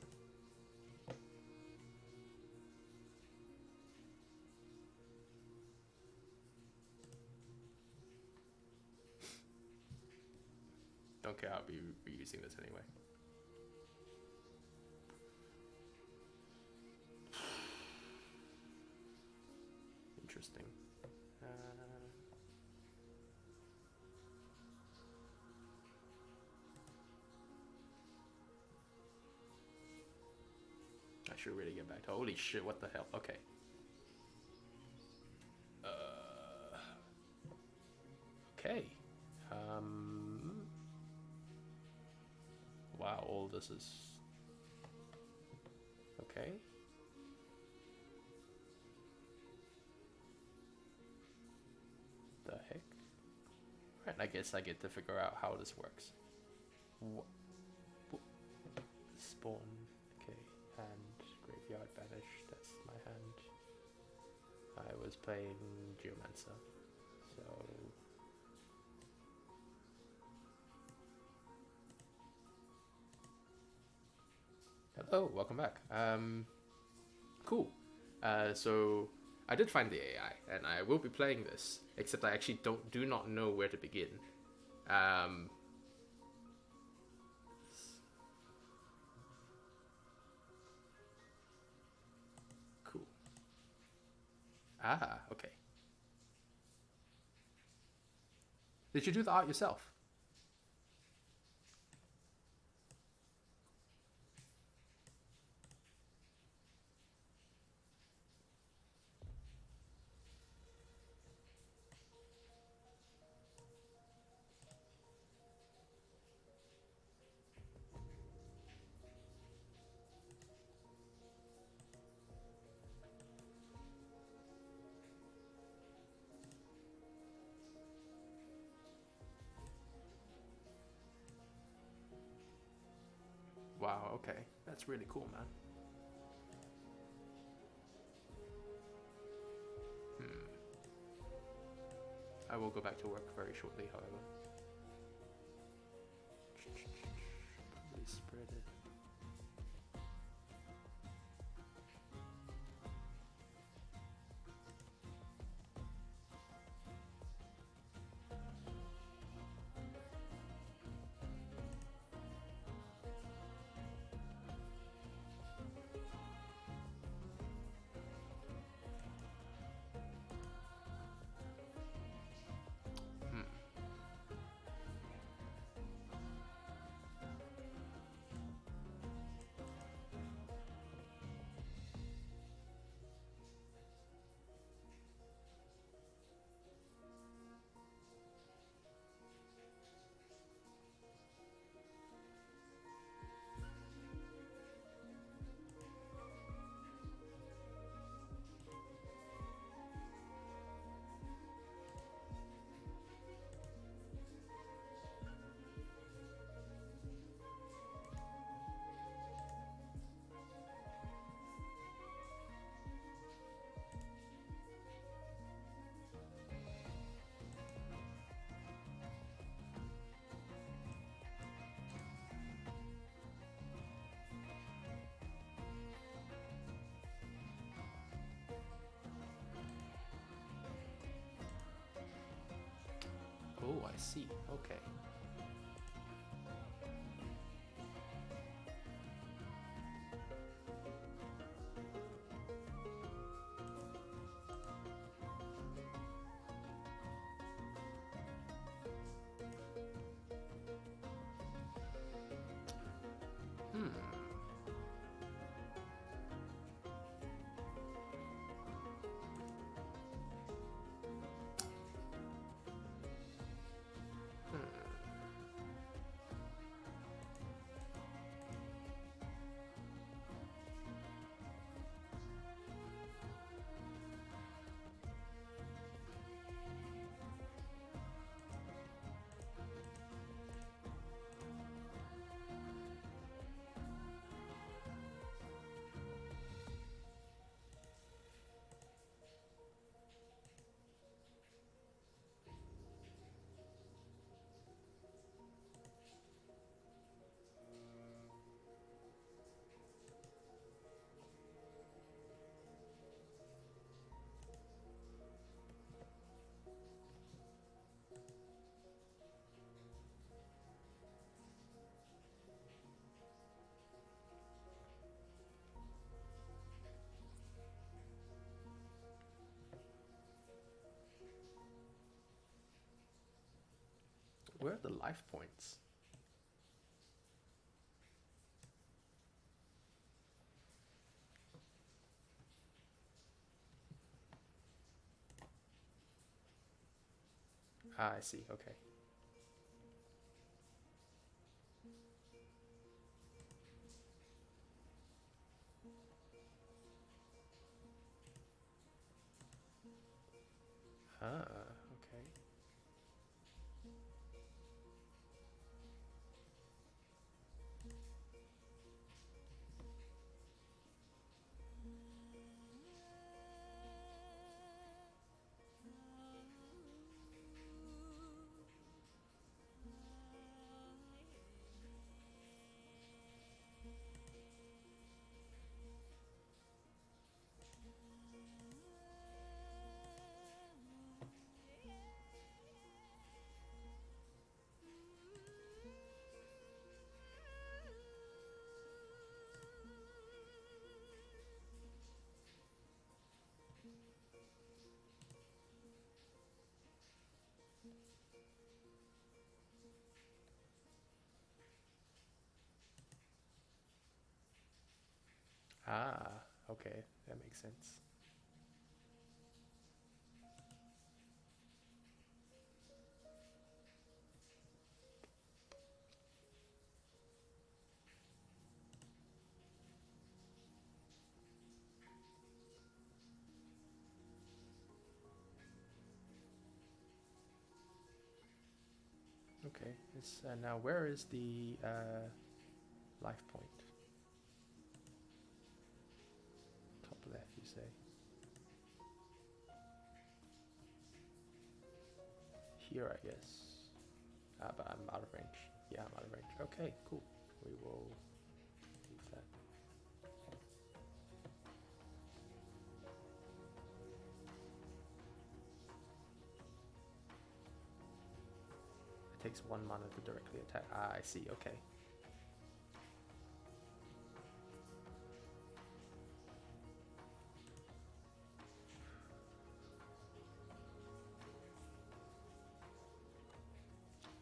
Don't care, I'll be reusing this anyway. Interesting. I should really get back to... Holy shit, what the hell? Okay. Okay. Wow, all this is... Okay. The heck? Right, I guess I get to figure out how this works. Spawn. Okay. Hand. Graveyard banish. That's my hand. I was playing Geomancer. So... Hello, welcome back. Cool. So I did find the AI, and I will be playing this, except I actually do not know where to begin. Cool. Ah, okay. Did you do the art yourself? Wow, okay. That's really cool, man. Hmm. I will go back to work very shortly, however. Probably spread it. Hmm. Oh, I see. Okay. Hmm. Hmm. Where are the life points? Ah, I see. Okay. Ah, okay. Ah, okay. That makes sense. Okay. It's, now where is the Life point. Top left, you say? Here, I guess. But I'm out of range. Yeah, I'm out of range. Okay, cool. We will leave that. It takes 1 mana to directly attack. Ah, I see. Okay.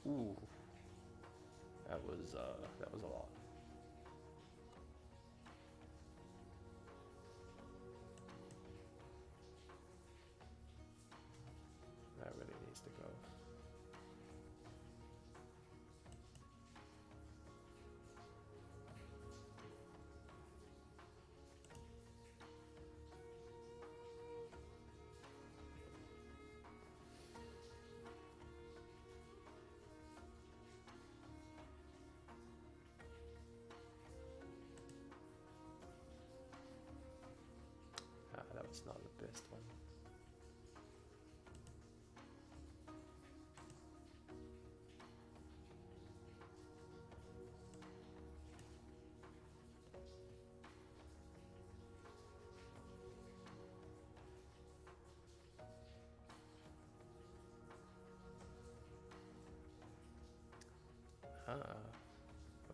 Ooh, that was a lot. That really needs to go. That was not the best one.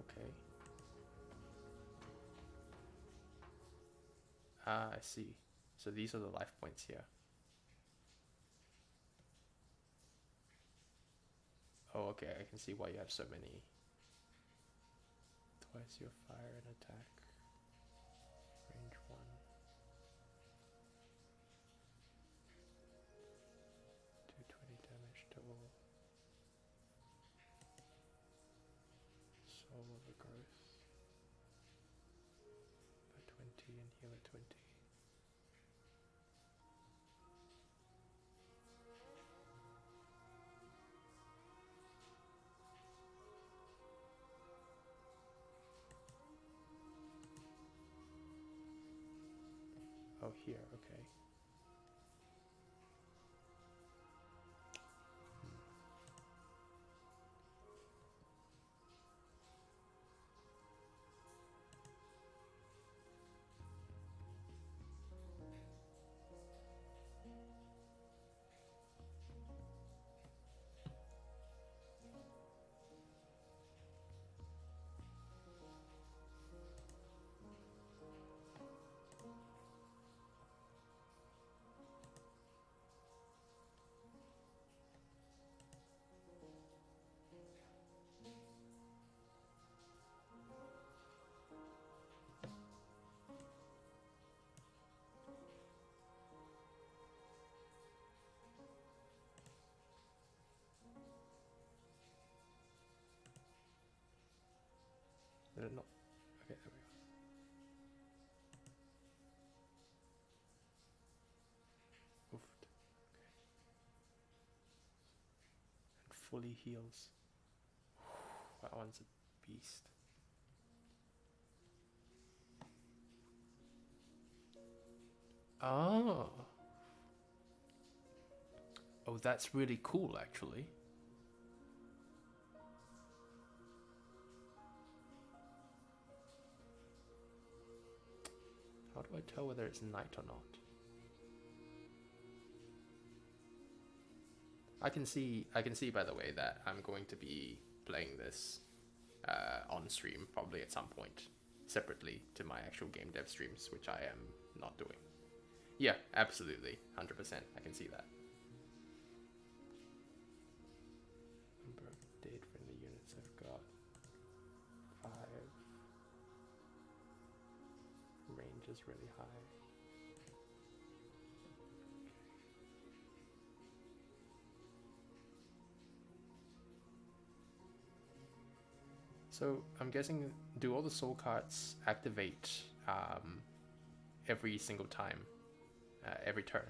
Okay. I see. So these are the life points here. Oh, okay, I can see why you have so many. Twice your fire and attack. Range 1. Do 20 damage to all. Soul Overgrowth. By 20 and heal at 20. Oh, here, okay. Did it not? Okay, there we go. Oofed. Okay. And fully heals. That one's a beast. Oh. Oh, that's really cool, actually. How do I tell whether it's night or not? I can see by the way that I'm going to be playing this on stream probably at some point separately to my actual game dev streams, which I am not doing. Yeah, absolutely, 100%. I can see that. Number of dead friendly units I've got 5. Range is really high. So I'm guessing, do all the soul cards activate every single time, every turn?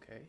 Okay.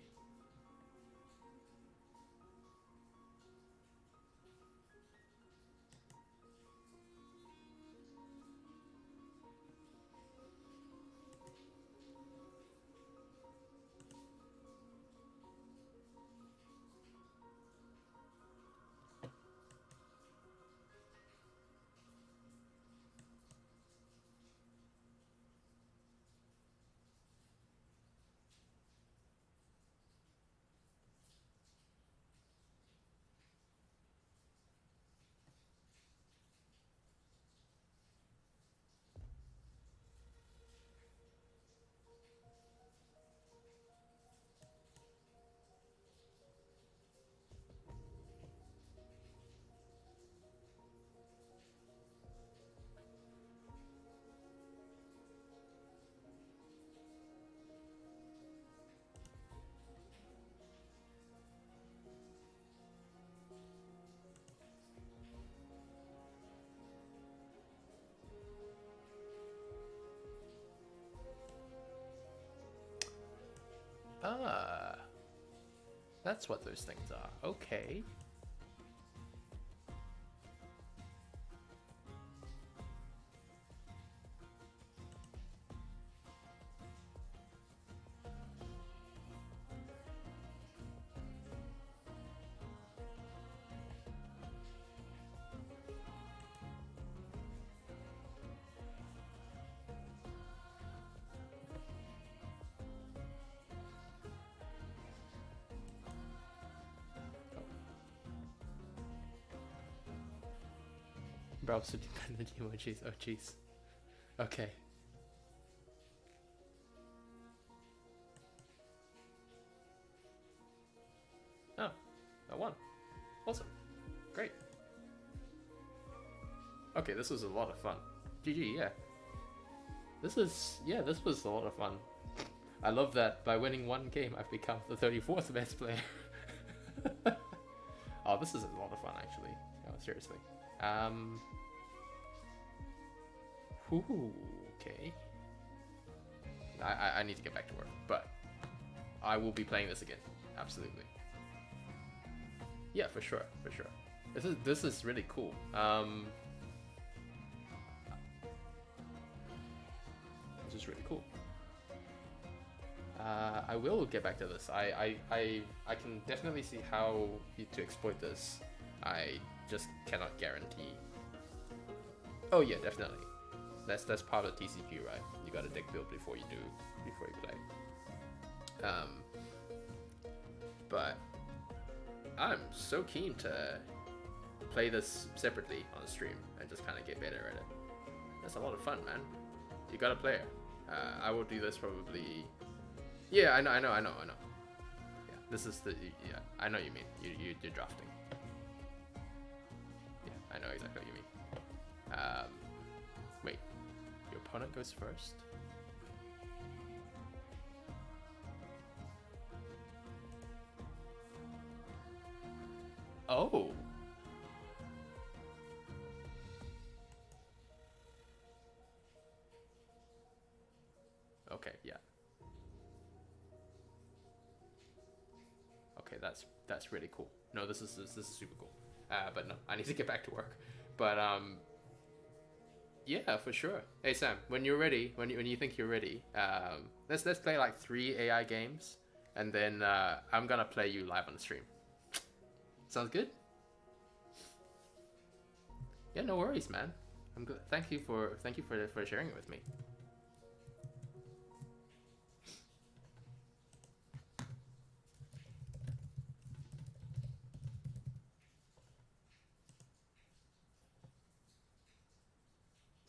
Ah, that's what those things are. Okay. Browser dependent emojis. Oh, jeez. Okay. Oh, I won. Awesome. Great. Okay, this was a lot of fun. GG, yeah. This was a lot of fun. I love that by winning one game, I've become the 34th best player. Oh, this is a lot of fun, actually. Oh, seriously. Ooh, okay. I need to get back to work, but I will be playing this again. Absolutely. Yeah, for sure, for sure. This is really cool. This is really cool. I will get back to this. I can definitely see how to exploit this. I just cannot guarantee. Oh yeah, definitely. That's part of TCG, right? You gotta deck build before you play. But I'm so keen to play this separately on stream and just kind of get better at it. That's a lot of fun, man. You gotta play it. I will do this probably. Yeah, I know. Yeah, this is the. Yeah, I know what you mean. You're drafting. Yeah, I know exactly what you mean. Wait, your opponent goes first? Oh. Okay, yeah. Okay, that's really cool. No, this is super cool. But no, I need to get back to work. But yeah, for sure. Hey Sam, when you're ready, when you think you're ready, let's play like 3 AI games, and then I'm gonna play you live on the stream. Sounds good? Yeah, no worries, man. I'm good. Thank you for sharing it with me.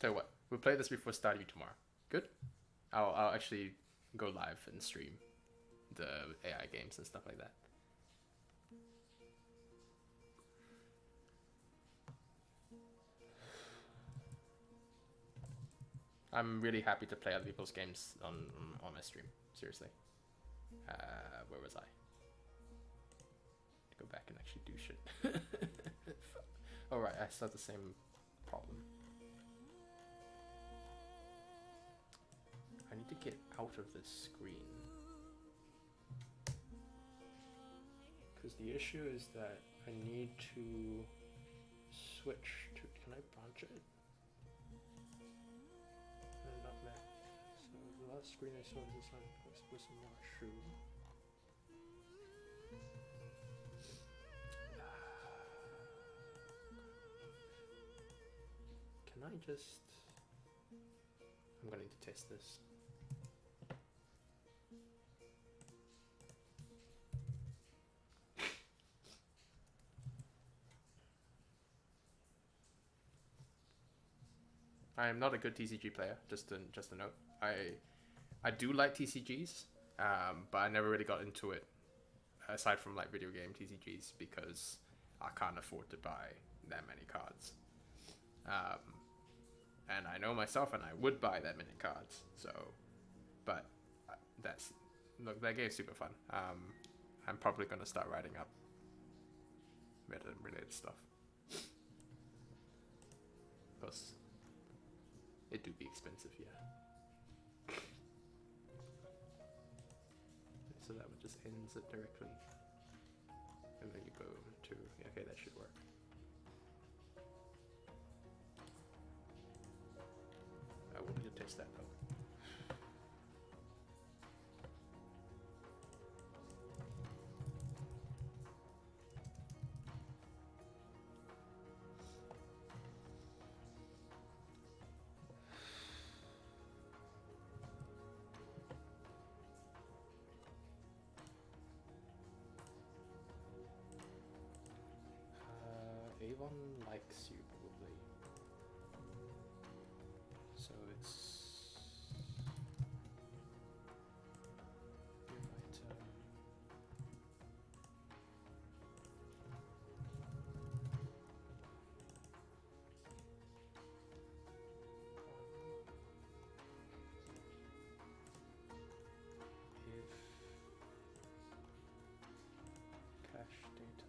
Tell you what, we'll play this before starting tomorrow. Good? I'll actually go live and stream the AI games and stuff like that. I'm really happy to play other people's games on my stream. Seriously. Where was I? Go back and actually do shit. Alright, I still have the same problem. I need to get out of this screen. Because the issue is that I need to switch to. Can I branch it? No, not that. So the last screen I saw was a mushroom. Can I just? I'm gonna need to test this. I am not a good TCG player. Just a note. I do like TCGs, but I never really got into it. Aside from like video game TCGs, because I can't afford to buy that many cards. And I know myself, and I would buy that many cards. So, but that's look, that game's super fun. I'm probably gonna start writing up meta-related stuff, because it do be expensive, yeah. So that one just ends it directly, and then you go to okay, that should work. I will need to test that though. Avon likes you probably, so it's you might if cache data.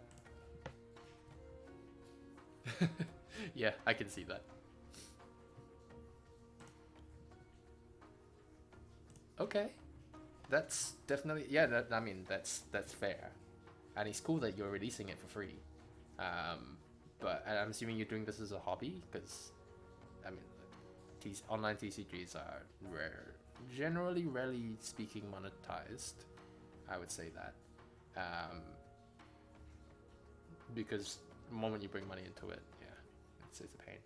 Yeah, I can see that. Okay, that's definitely, yeah. I mean, that's fair, and it's cool that you're releasing it for free. But and I'm assuming you're doing this as a hobby, because I mean, online TCGs are generally rarely speaking monetized. I would say that, because the moment you bring money into it, yeah, it's a pain.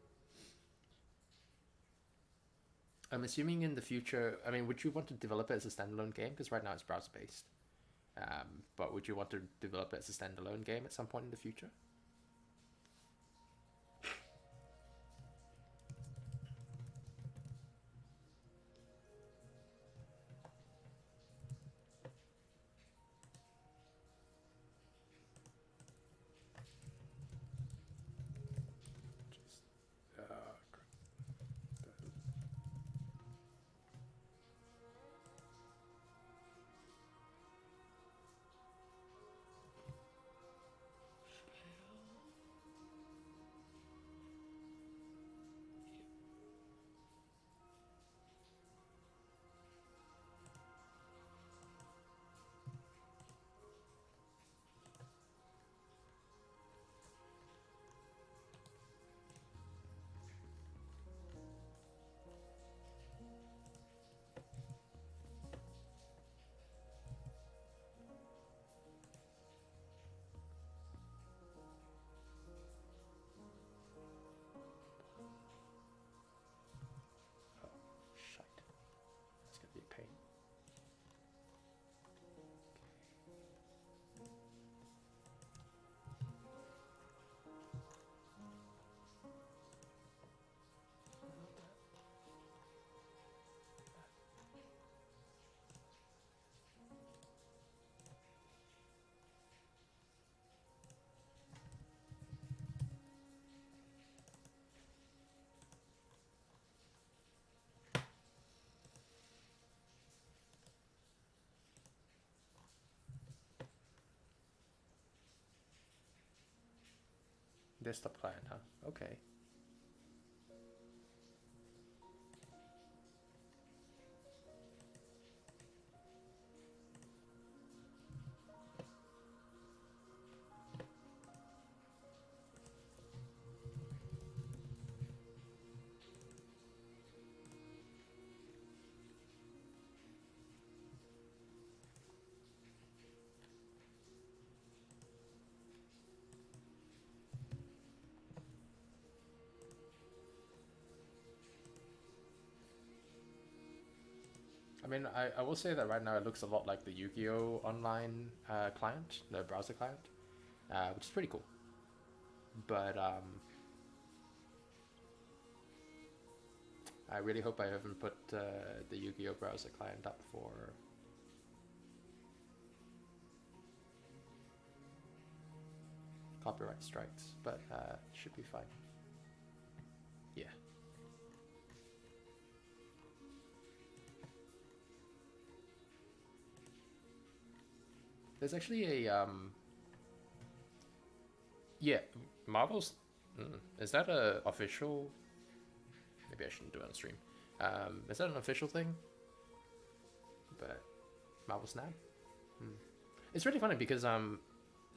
I'm assuming in the future, I mean, would you want to develop it as a standalone game? Because right now it's browser based. But would you want to develop it as a standalone game at some point in the future? Desktop client, huh? Okay. I mean, I will say that right now it looks a lot like the Yu-Gi-Oh! Online client, the browser client, which is pretty cool. But I really hope I haven't put the Yu-Gi-Oh! Browser client up for copyright strikes, but should be fine. Yeah. There's actually a yeah, Marvel's. Is that a official? Maybe I shouldn't do it on stream. Is that an official thing? But Marvel Snap. It's really funny because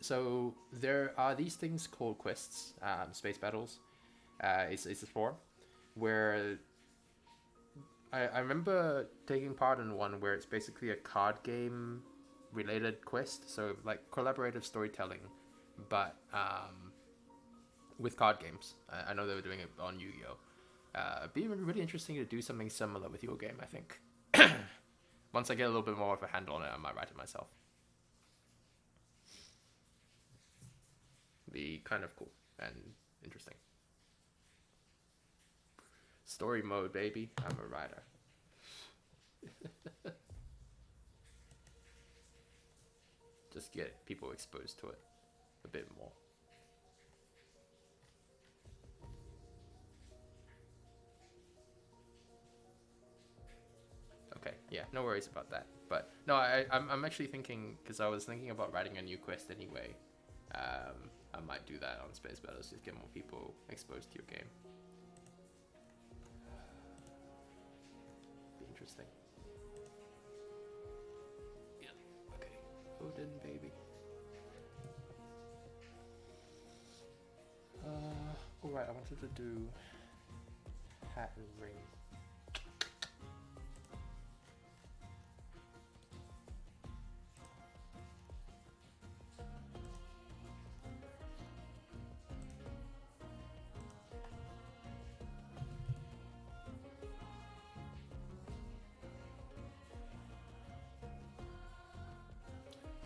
so there are these things called quests, space battles. It's a form where I remember taking part in one where it's basically a card game related quest, so like collaborative storytelling, but with card games. I know they were doing it on Yu-Gi-Oh. It'd be really interesting to do something similar with your game, I think. Once I get a little bit more of a handle on it, I might write it myself. Be kind of cool and interesting. Story mode, baby. I'm a writer. Just get people exposed to it a bit more. Okay, yeah, no worries about that. But no, I'm actually thinking, because I was thinking about writing a new quest anyway. I might do that on Space Battles, just get more people exposed to your game. Be interesting. Yeah, okay. Odin, baby. Alright, I wanted to do hat and ring.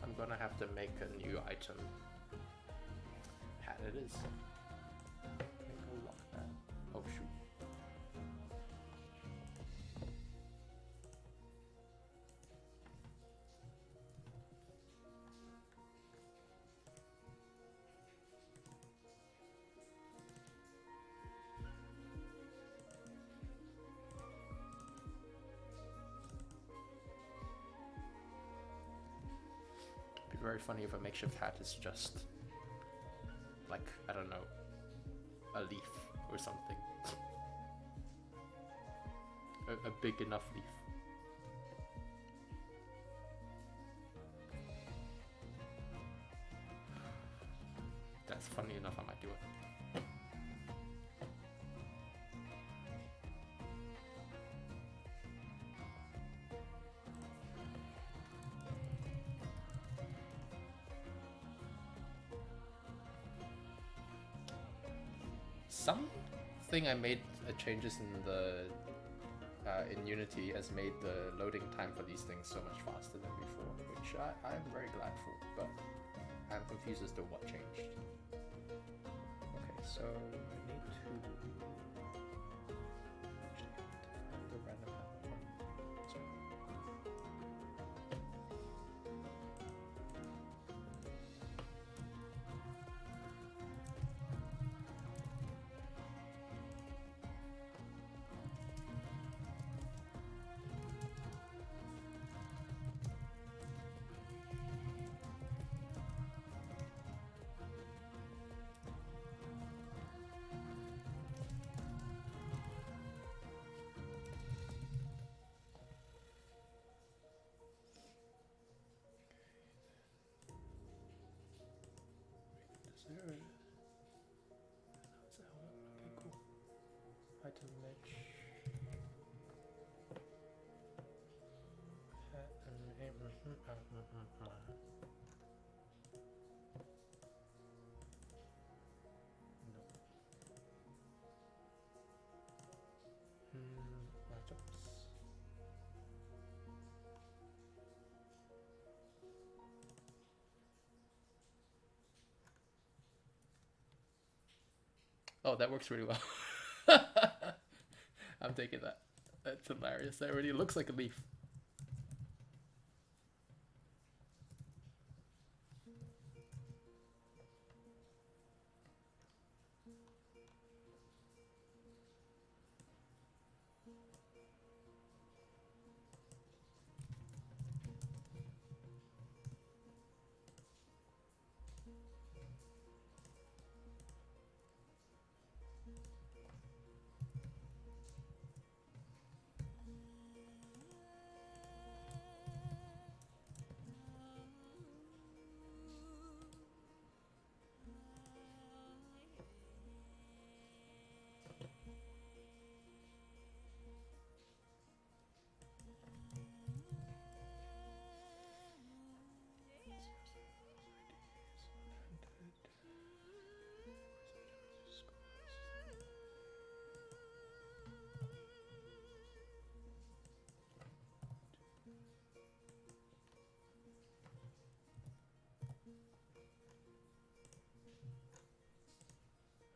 I'm gonna have to make a new item. Hat it is. Lock that. Oh shoot. It'd be very funny if a makeshift hat is just like, I don't know, a leaf or something. A big enough leaf. That's funny enough, I might do it. Something I made changes in the in Unity has made the loading time for these things so much faster than before, which I'm very glad for, but I'm confused as to what changed. Okay, so I need to find the random one. Sorry. There it is. That's that one. Okay, cool. Item match. No. Items. Oh, that works really well. I'm taking that. That's hilarious. That already looks like a leaf.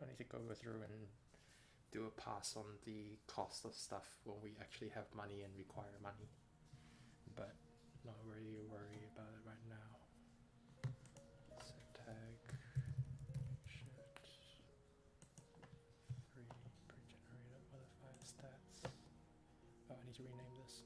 I need to go through and do a pass on the cost of stuff when we actually have money and require money. But not really worry about it right now. Set tag shift 3 per generator modifier stats. Oh, I need to rename this.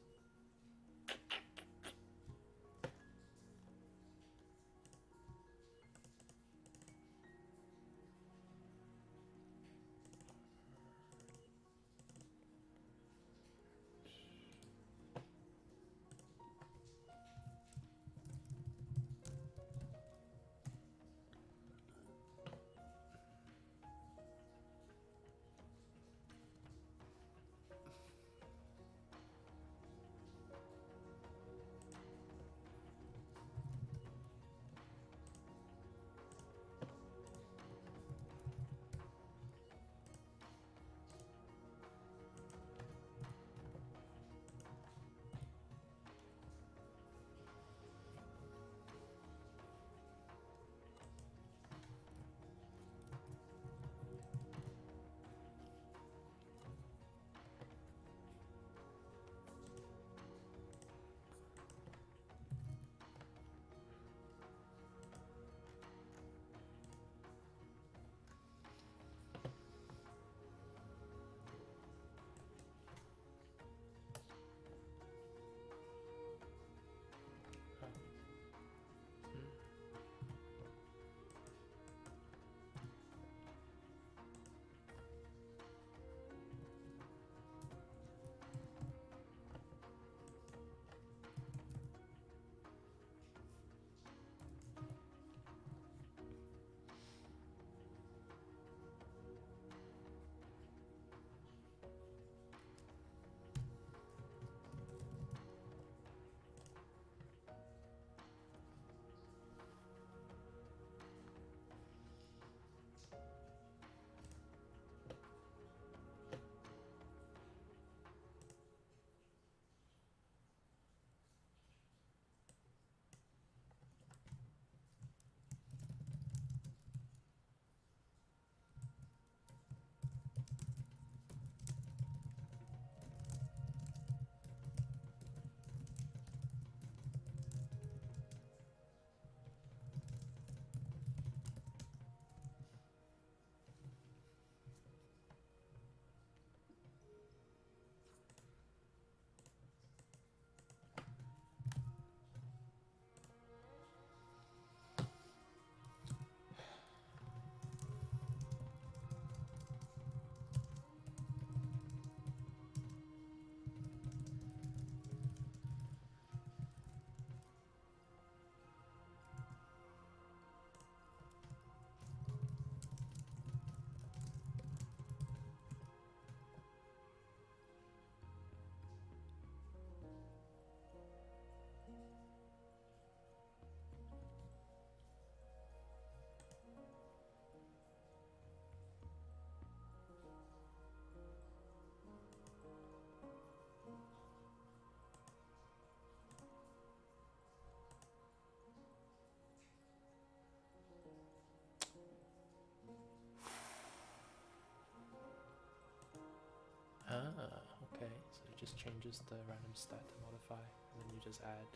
changes the random stat to modify, and then you just add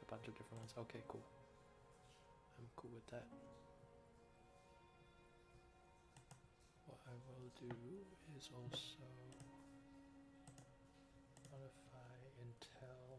a bunch of different ones. Okay, cool. I'm cool with that. What I will do is also modify until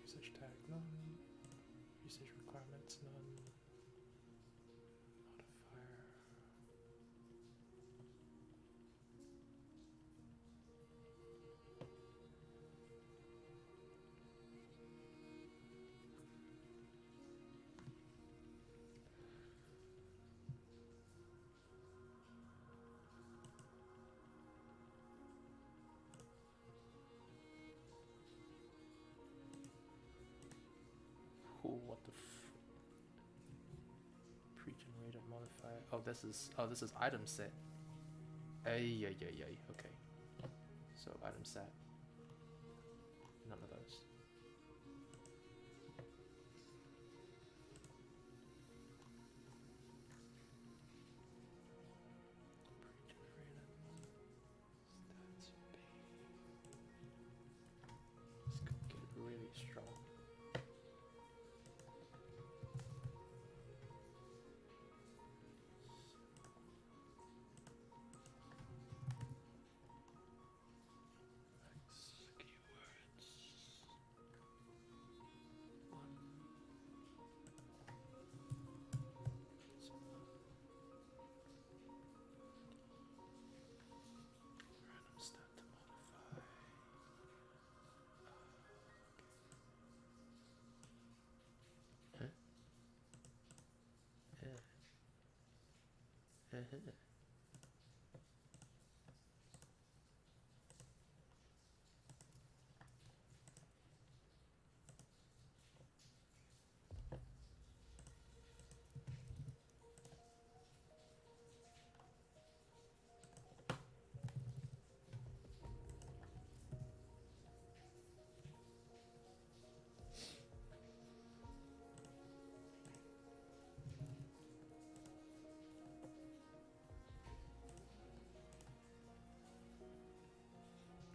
usage tag none, usage requirements none, modifier. Cool, what the pre-generated modifier. Oh, this is item set. Ay. Okay. So item set. None of those. Pre-generated stats B. This could get really strong.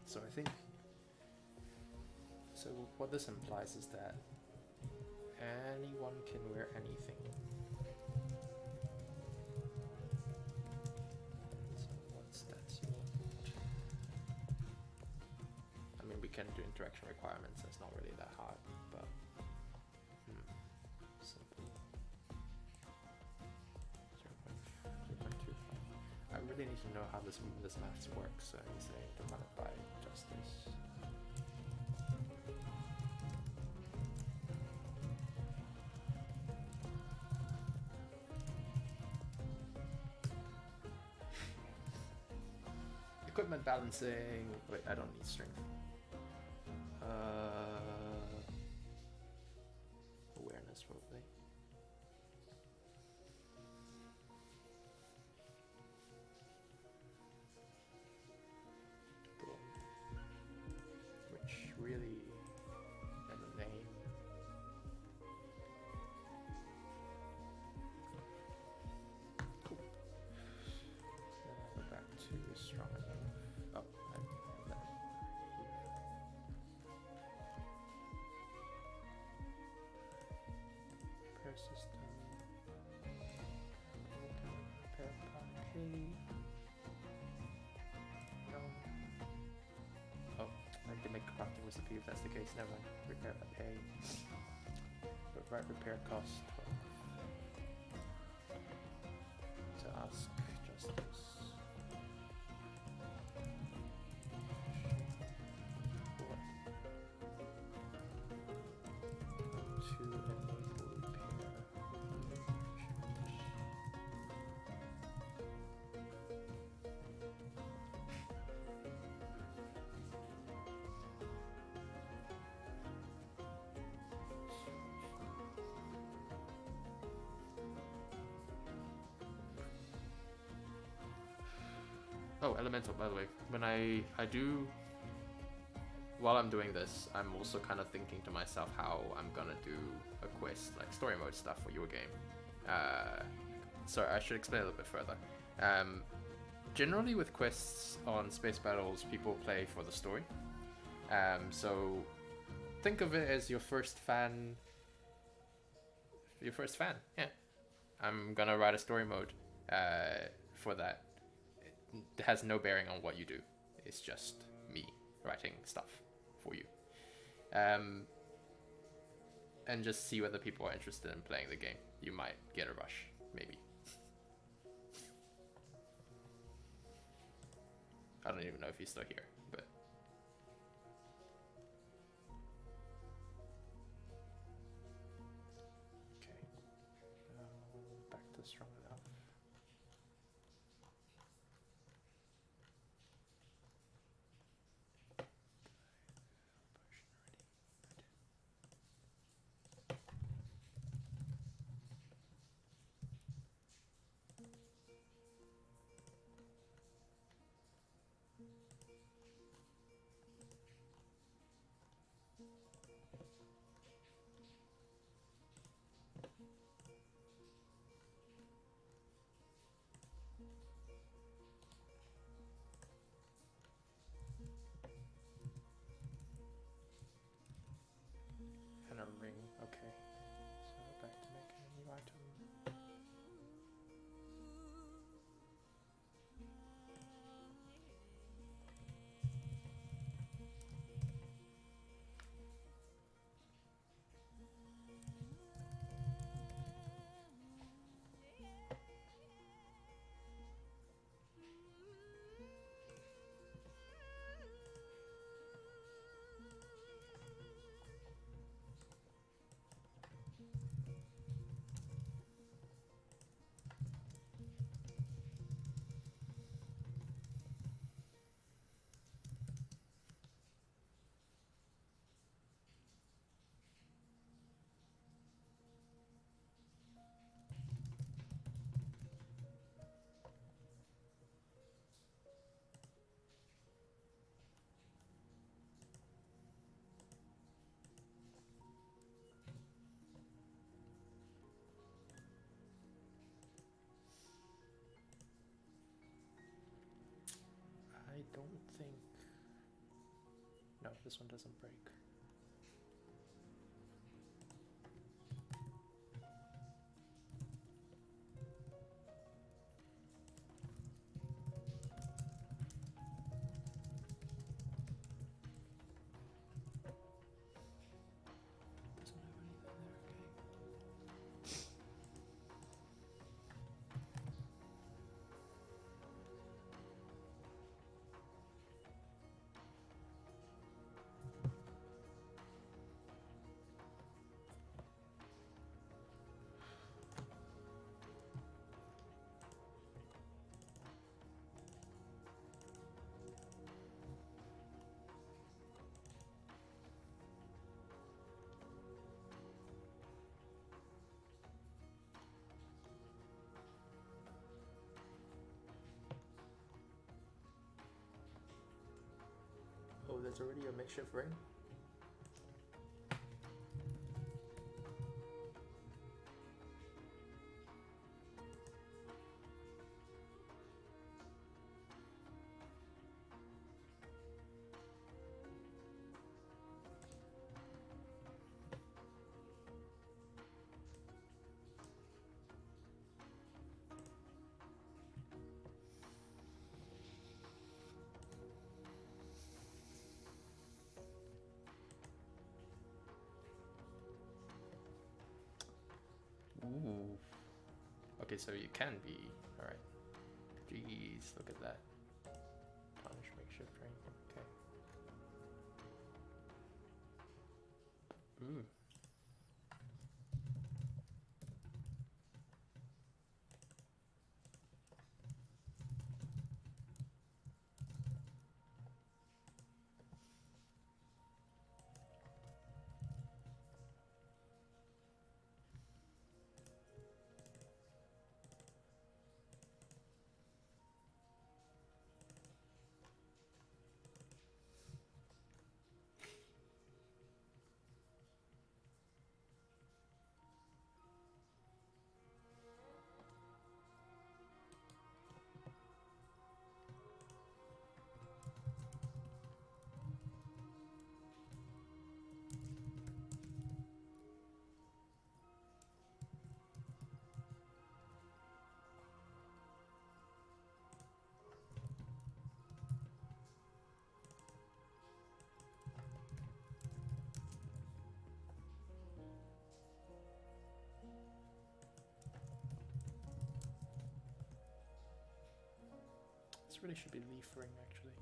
So I think, so what this implies is that anyone can wear anything. So what stats you want? I mean, we can do interaction requirements, that's not really that hard, but simple. 0.25. I really need to know how this maths works, so I'm saying divide by justice. Equipment balancing. Wait, I don't need strength. Awareness probably. Which really and a name. Cool. Back to strong enough. Oh, I have that here. Repair system. Repair pay. No. Oh, I need to make a crafting recipe if that's the case. Never mind. Repair by pay. But right, repair cost 12. To ask justice. To enable repair. Elemental, by the way, when I do, while I'm doing this, I'm also kind of thinking to myself how I'm gonna do a quest, like story mode stuff for your game. So I should explain a little bit further. Generally with quests on Space Battles, people play for the story. So think of it as your first fan. Yeah. I'm gonna write a story mode for that. It has no bearing on what you do. It's just me writing stuff for you. And just see whether people are interested in playing the game. You might get a rush, maybe. I don't even know if he's still here, but... Okay. Back to strong enough. And a ring, okay. So back to making a new item. I don't think... No, this one doesn't break. Doesn't have anything there, okay. Oh, there's already a makeshift ring? Ooh. Okay, so you can be. Alright. Jeez, look at that. Punish makeshift ring. Okay. Ooh. This really should be leaf ring, actually.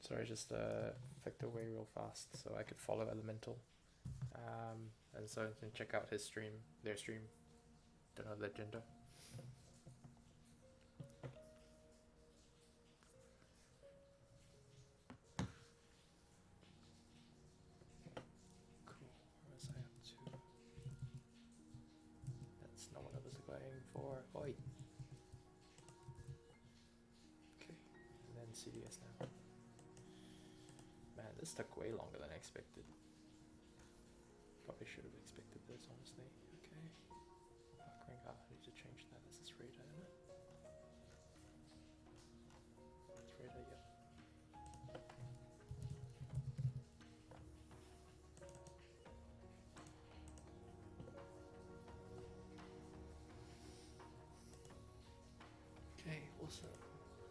Sorry, just flicked away real fast so I could follow Elemental. And so you can check out his stream, their stream. Don't know their gender. Cool. Where was I up to? That's not what I was going for. Oi. Okay, and then CDS now. Man, this took way longer than I expected. Probably should have expected this, honestly. Okay. I need to change that. This is radar, isn't it? It's radar, yep. Okay, also,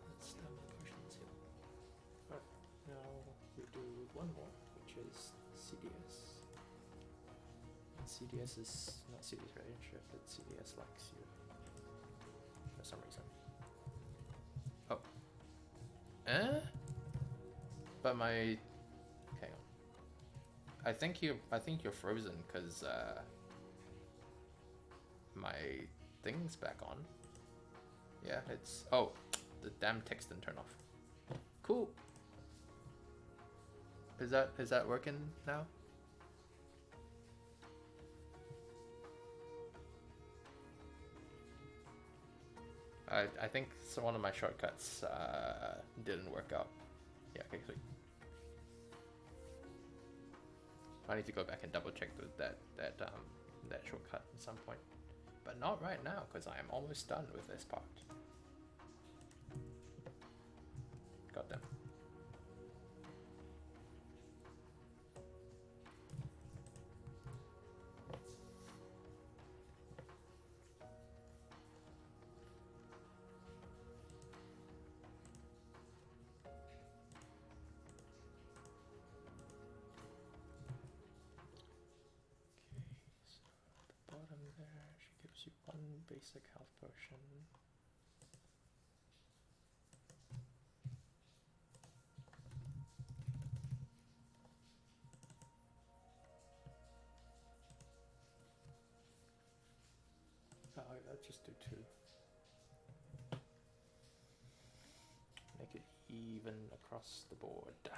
let's stem the potions here. Alright, now we do one more, which is CDS. CDS is not CDS relationship, but CDS likes you for some reason. Oh. But my, hang on. I think you're frozen because my thing's back on. Yeah, it's, oh, the damn text didn't turn off. Cool. Is that working now? I think so one of my shortcuts didn't work out. Yeah, okay, sweet. I need to go back and double check that shortcut at some point, but not right now because I am almost done with this part. Got them. One basic health potion. Oh, I'll just do 2. Make it even across the board. Okay,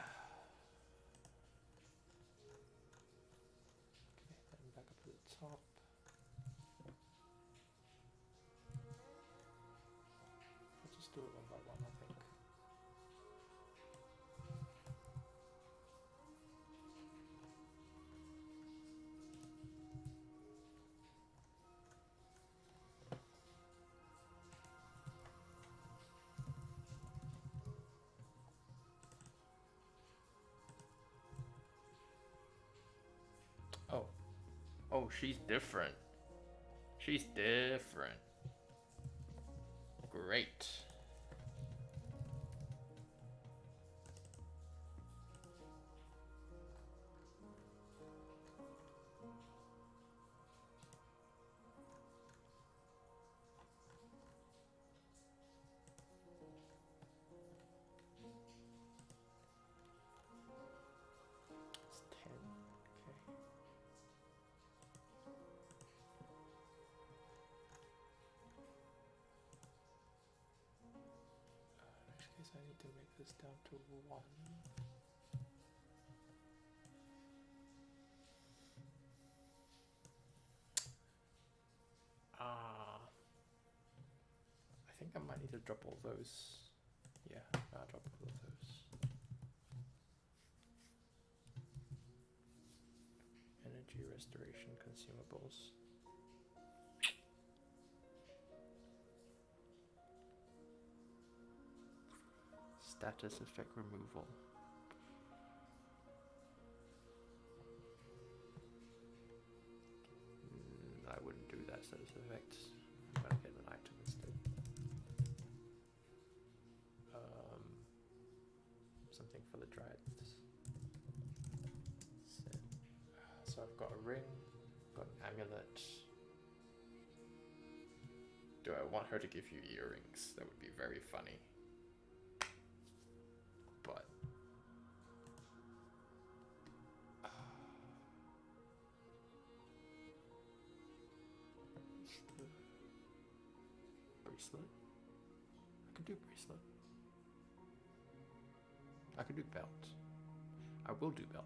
then back up to the top. Do it one by one, I think. Oh. Oh, she's different. She's different. Great. I need to make this down to 1. I think I might need to drop all those. Yeah, I'll drop all of those. Energy restoration consumables. Status effect removal. I wouldn't do that status effect. I'm gonna get an item instead. Something for the dreads. So I've got a ring, got an amulet. Do I want her to give you earrings? That would be very funny. But bracelet. I could do bracelet. I could do belt. I will do belt.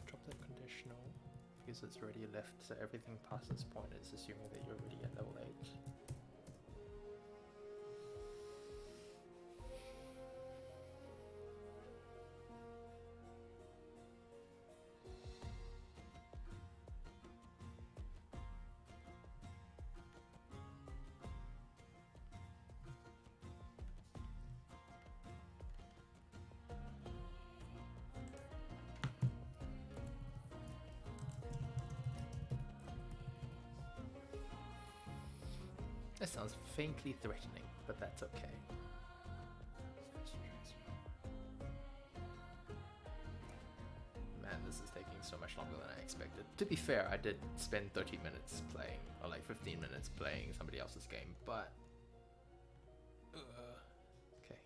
Drop that conditional because it's already left, so everything past this point is assuming that you're already at level 8. That sounds faintly threatening, but that's okay. Man, this is taking so much longer than I expected. To be fair, I did spend 30 minutes playing, or like 15 minutes playing somebody else's game, but... okay.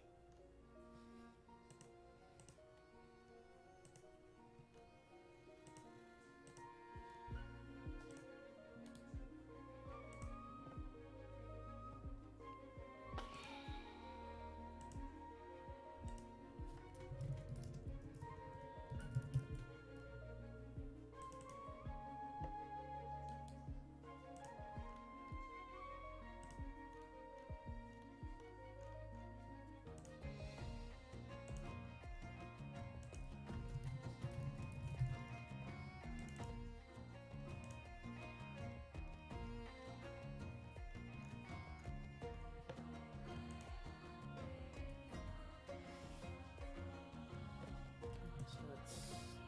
So that's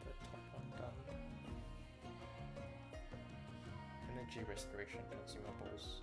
the top one done. Energy restoration consumables.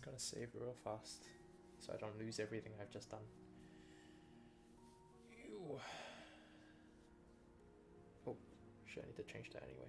gonna save real fast so I don't lose everything I've just done. Ew. Oh, shit, I need to change that anyway.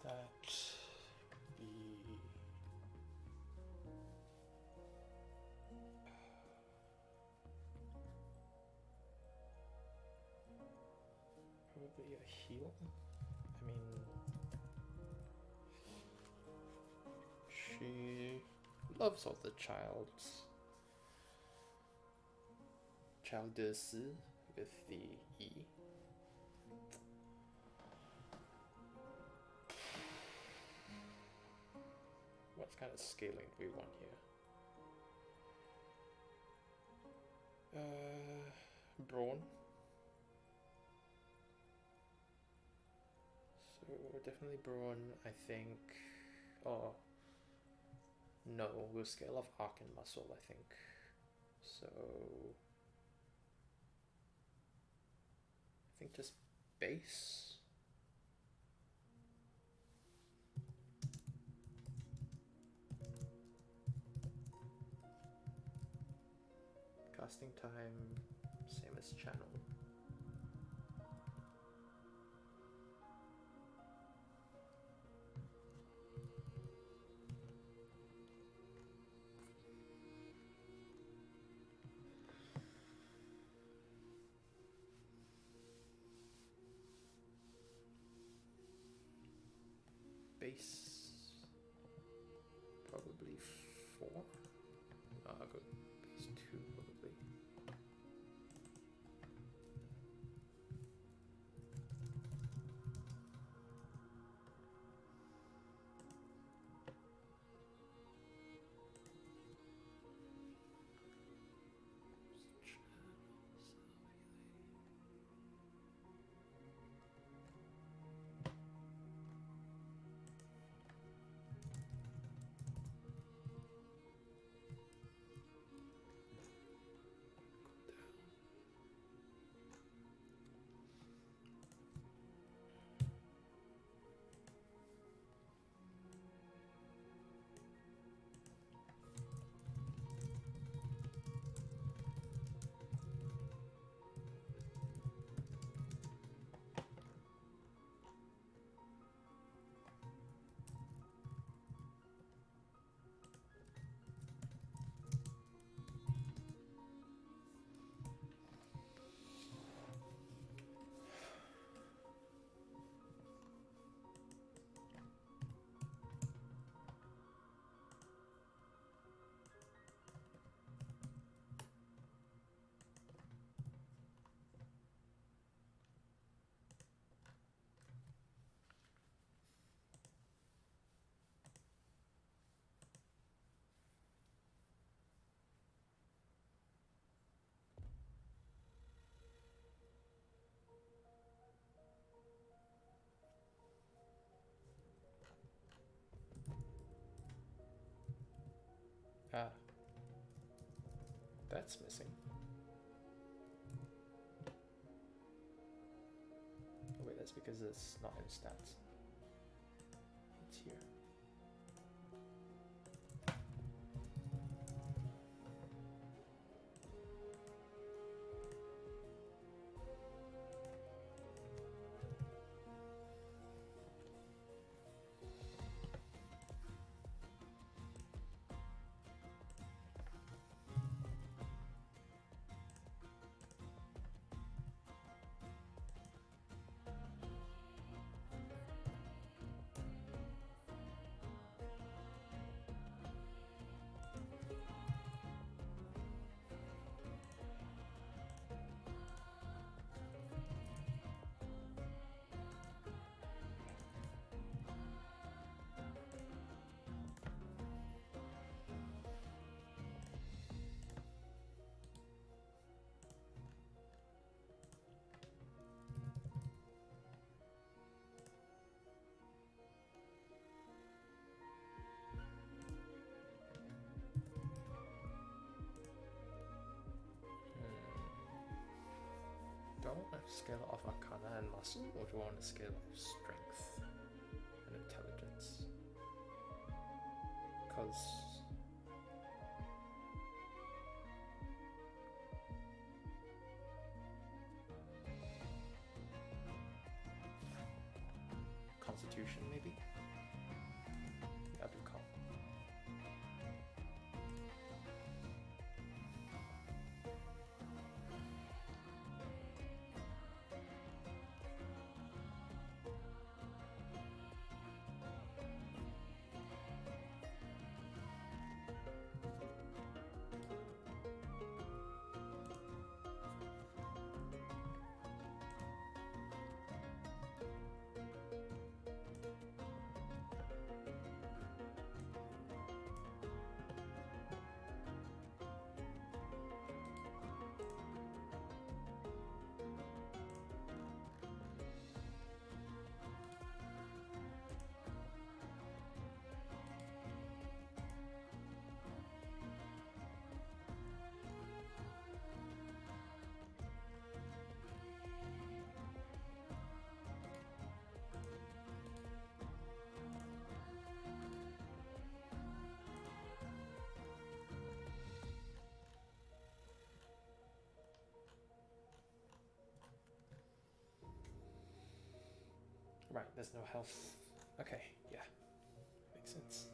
That be probably a heal? I mean, she loves all the childess with the E. What kind of scaling do we want here? Brawn. So definitely brawn, I think. Oh, no, we'll scale off arc and muscle, I think. So I think just base. Casting time, same as channel. Base, probably 4. I'll go base 2 probably. That's missing. Oh wait, that's because it's not in stats. It's here. Do I want to scale off Arcana and Muscle, or do I want to scale off Strength and Intelligence? Because Constitution, maybe? That'd be cool. Right, there's no health. Okay, yeah. Makes sense.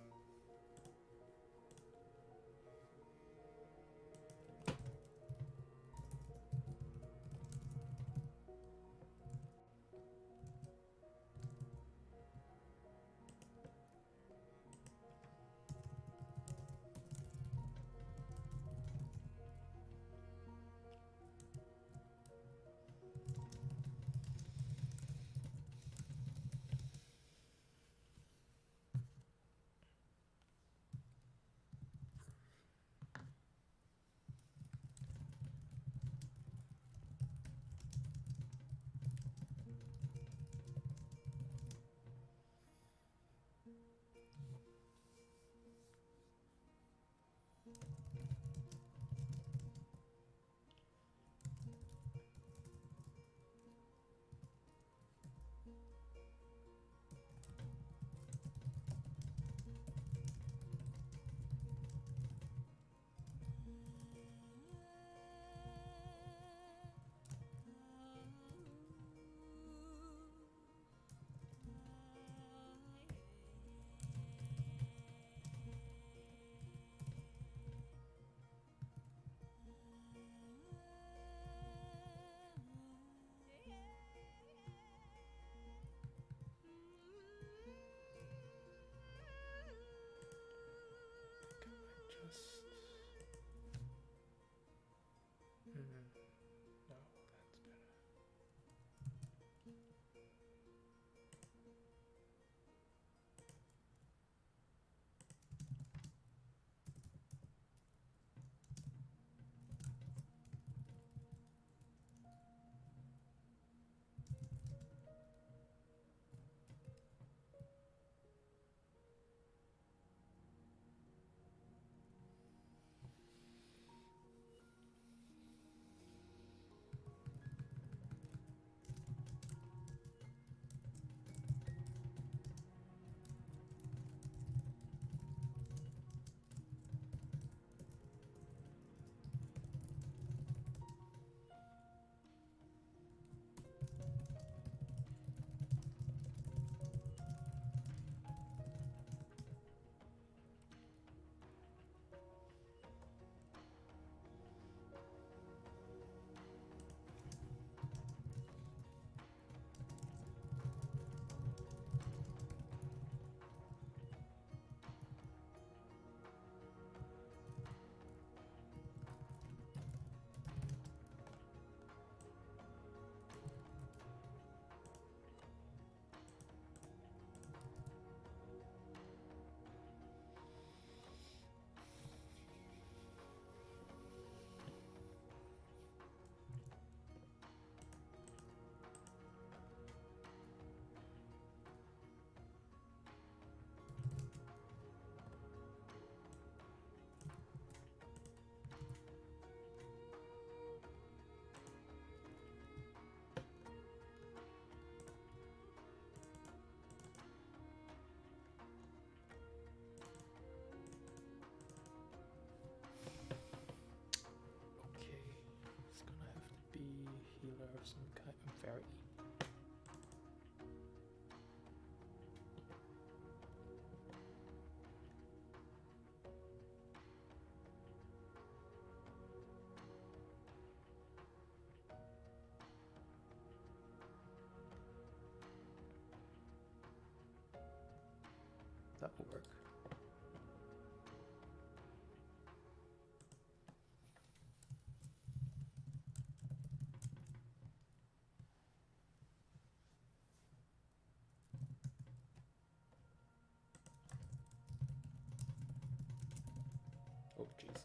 Oh, jeez.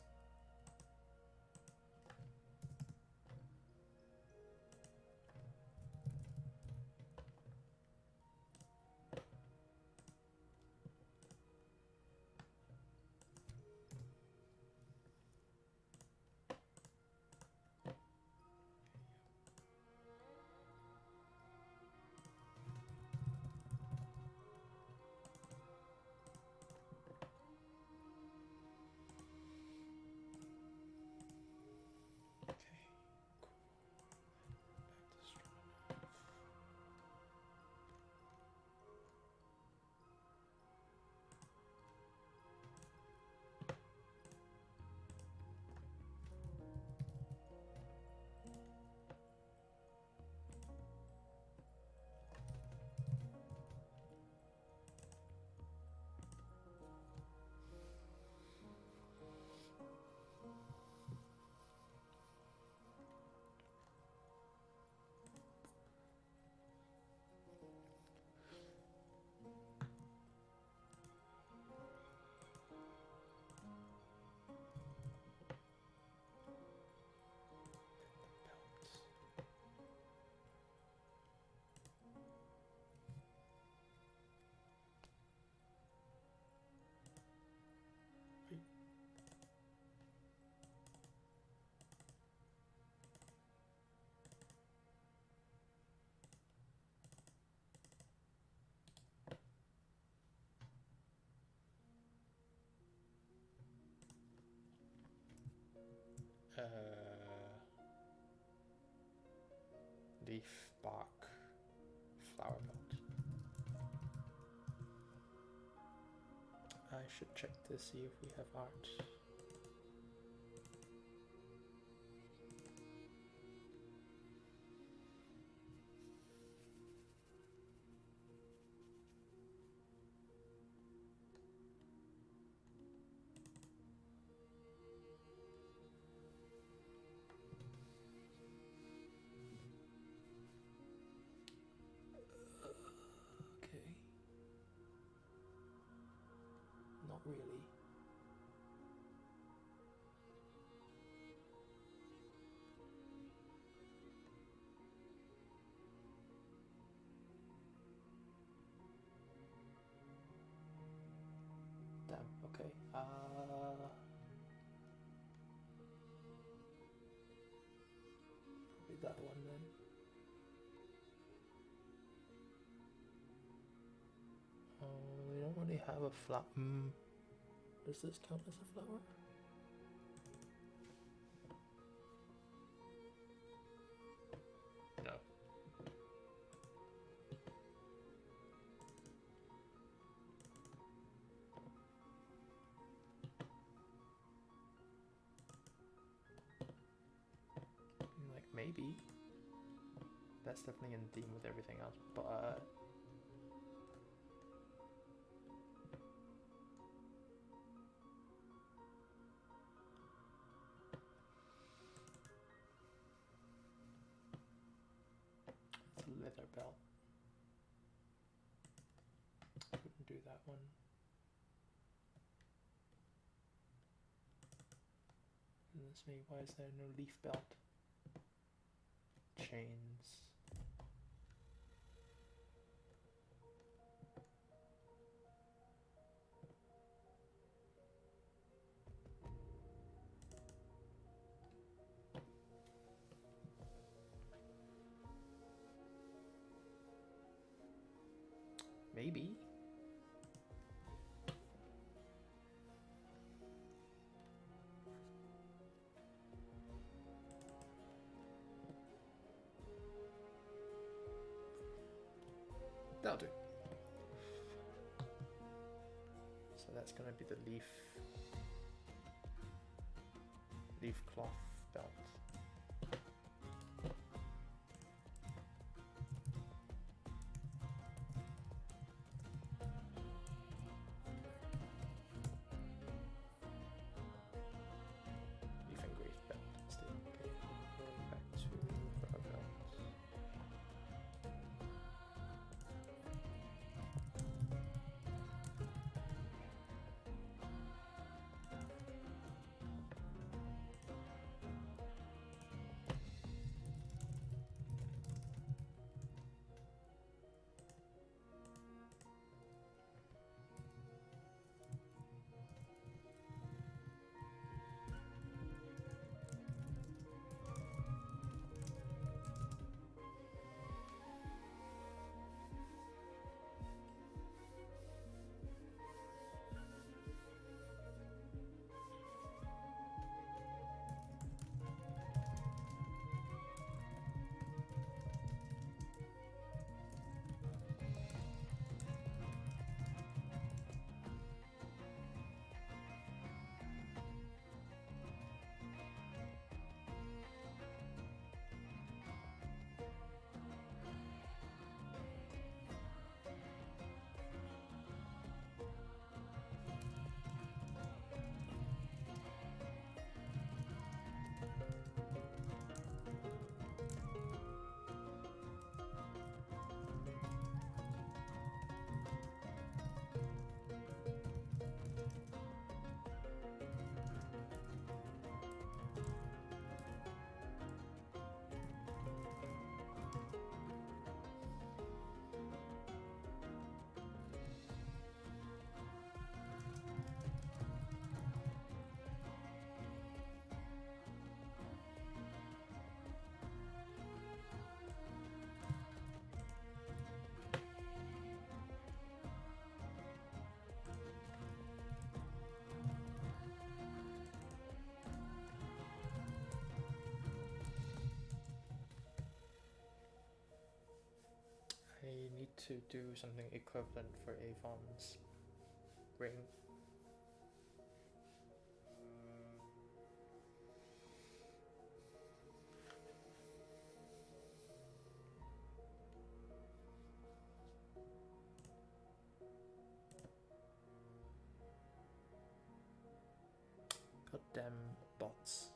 Leaf, bark, flower belt. I should check to see if we have art. Okay. Not really. Damn, okay. Probably that one then. We don't really have a flower. Does this count as a flower? No. Like, maybe. That's definitely in theme with everything else, but... it's a leather belt. Wouldn't do that one. Goodness me, why is there no leaf belt? Chains. Maybe. That'll do. So that's gonna be the leaf cloth belt. Leaf engraved belt instead. Okay, going back to flower belt. to do something equivalent for Avon's ring. Goddamn bots.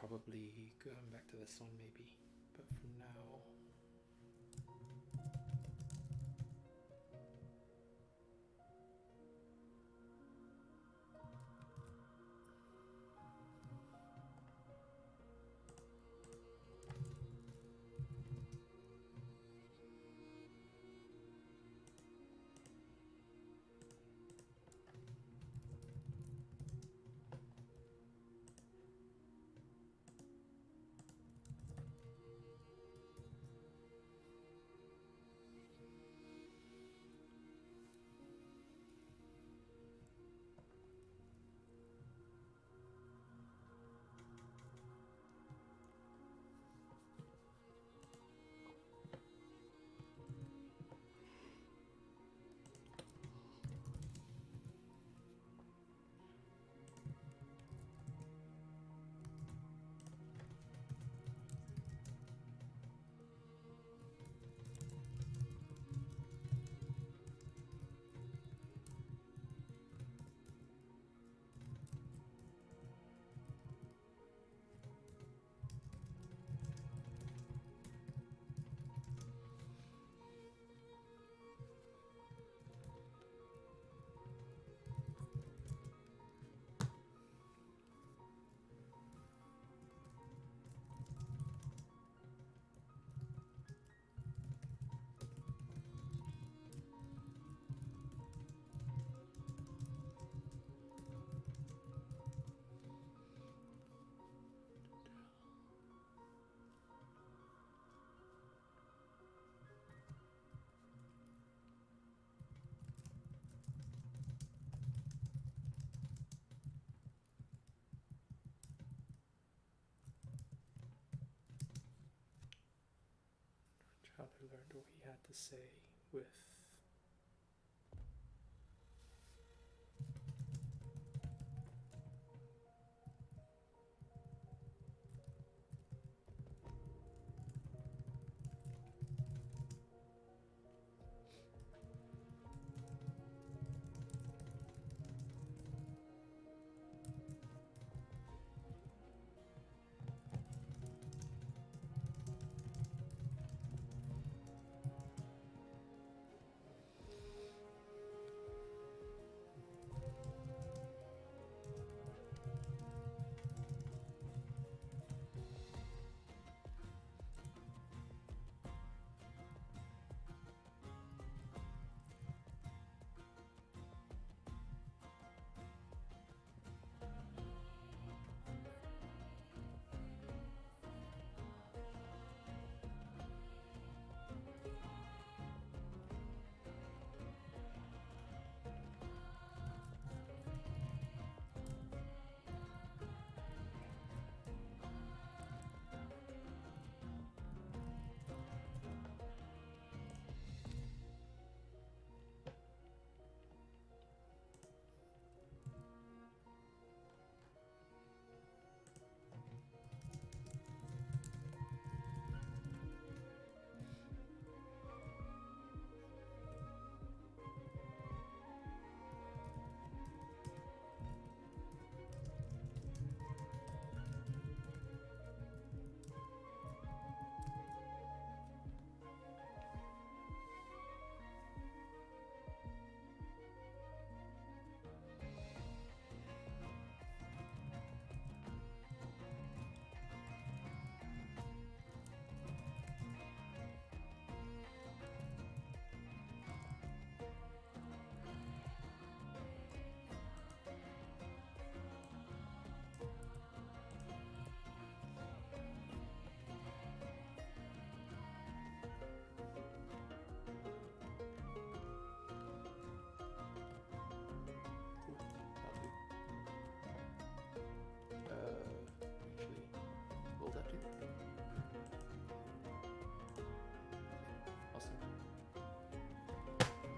probably going back to this one maybe, but for now. Child who learned what he had to say with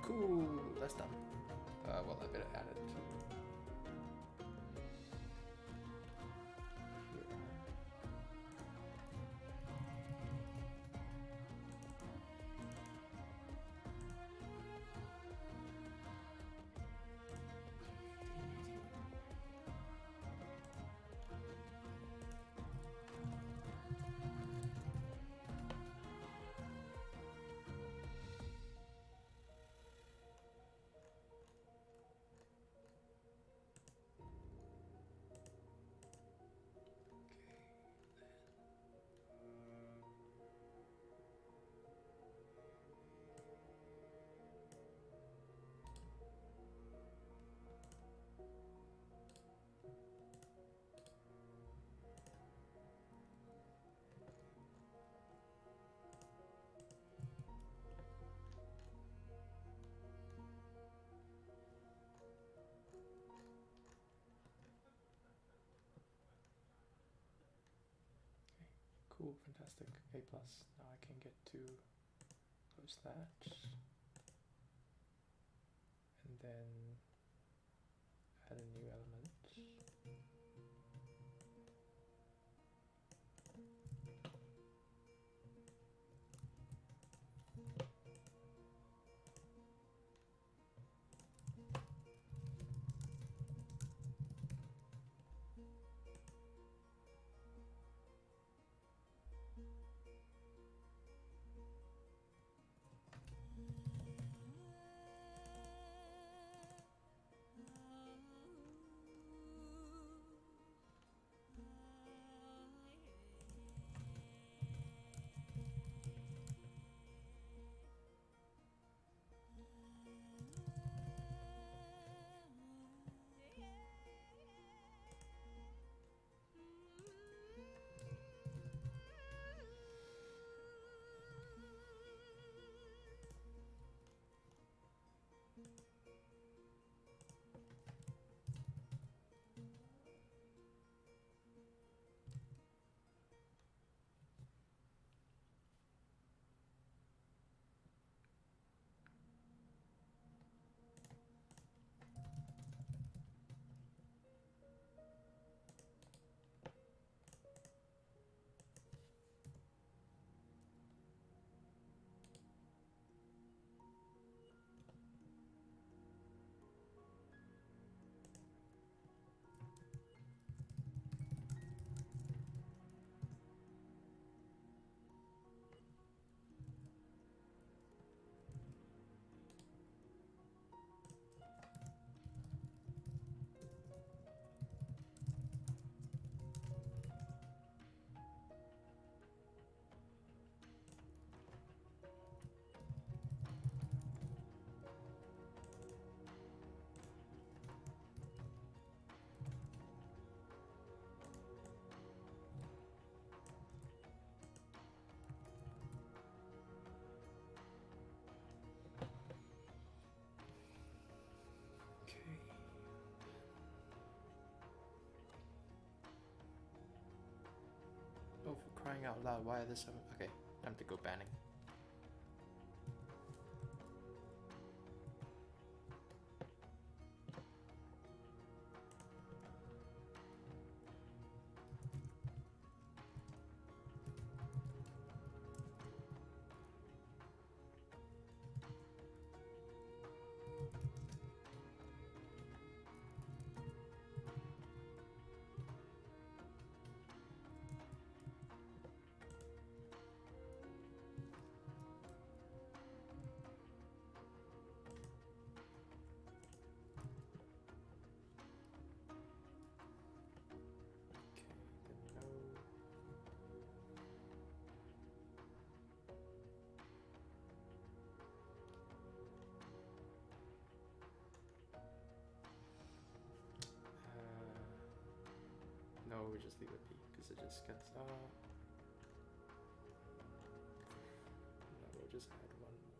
Cool, that's done. Well, I better add it to here. Cool, fantastic. A plus. Now I can get to close that. And then add a new element. Oh, for crying out loud, why are there so... Okay, time to go banning. No, we just leave it be, because it just gets, no, we'll just add one more.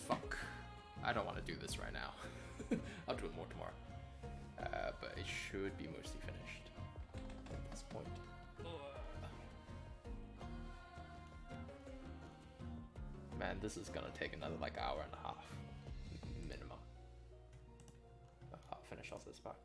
fuck. I don't want to do this right now. I'll do it more tomorrow. But it should be mostly finished at this point. Man, this is gonna take another like hour and a half minimum. I'll finish off this part.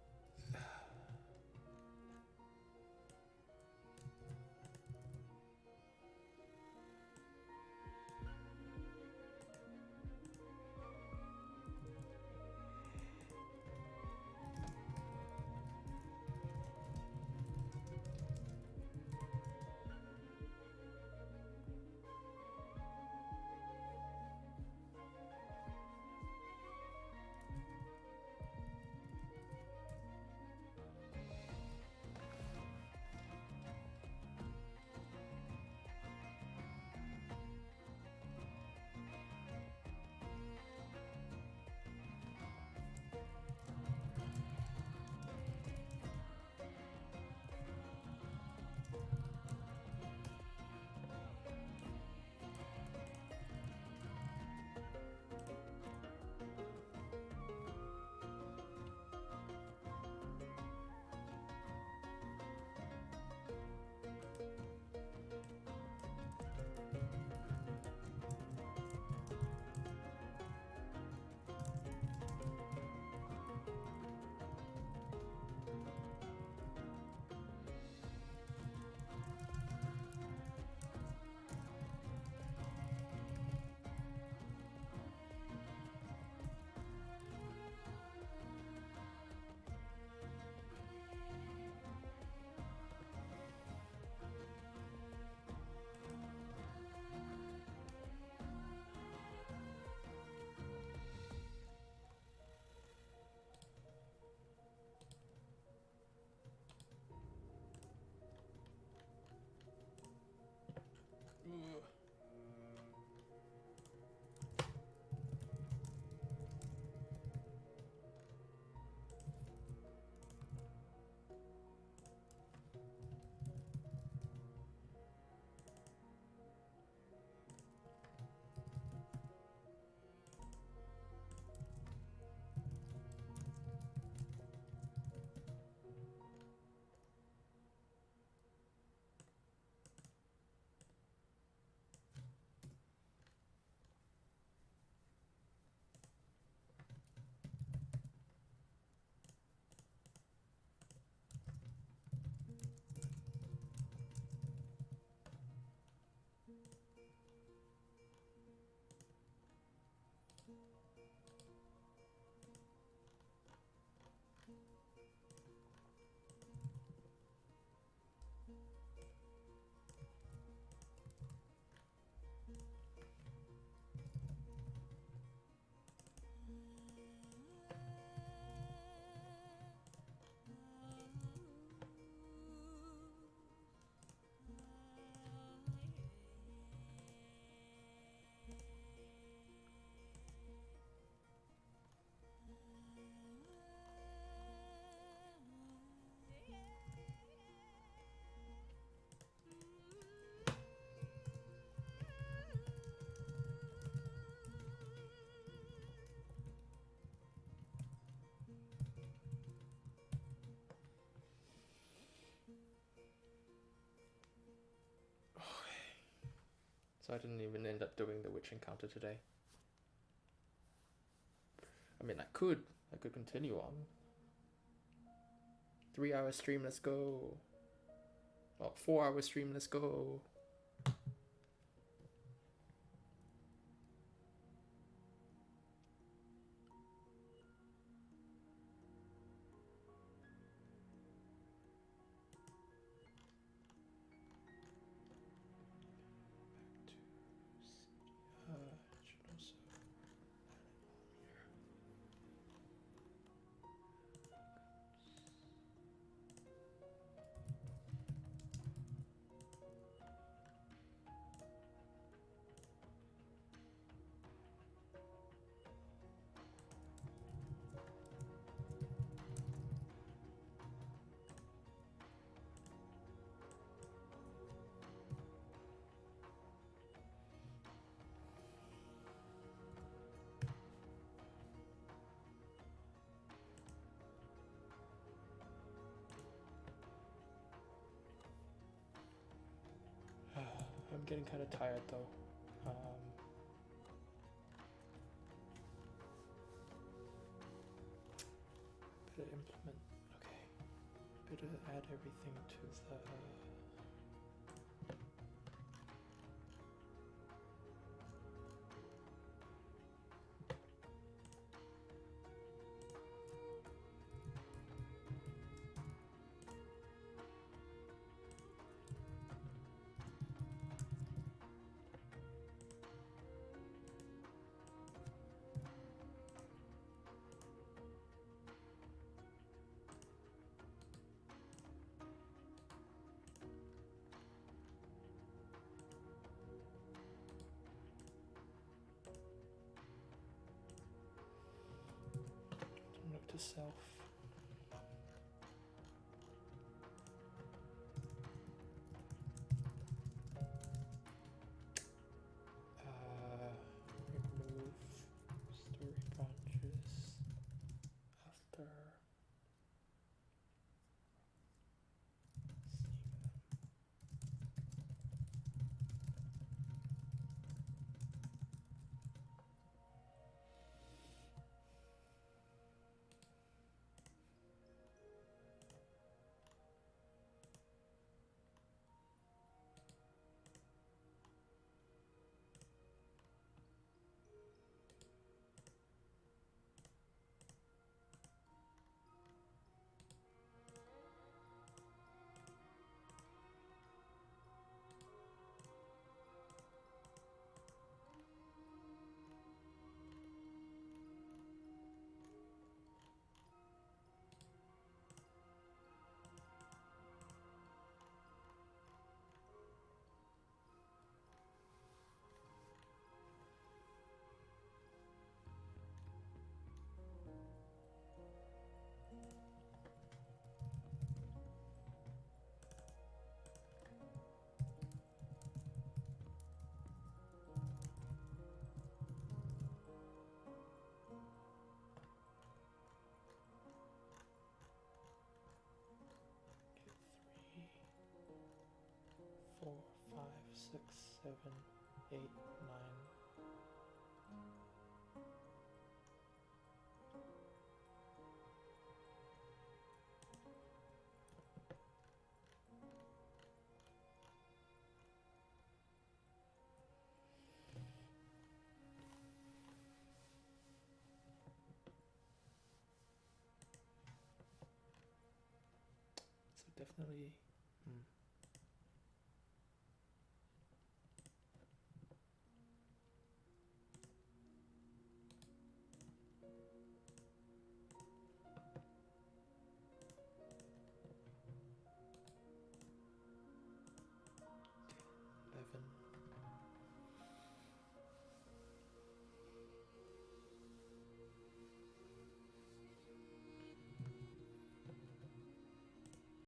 So I didn't even end up doing the witch encounter today. I mean, I could continue on. 3-hour stream, let's go. Well, 4-hour stream, let's go. getting kind of tired though. Better implement. Okay. Better add everything to the. Note to self. Remove story branches after seeing them. Three, 4, 5, 6, 7, 8, 9. So definitely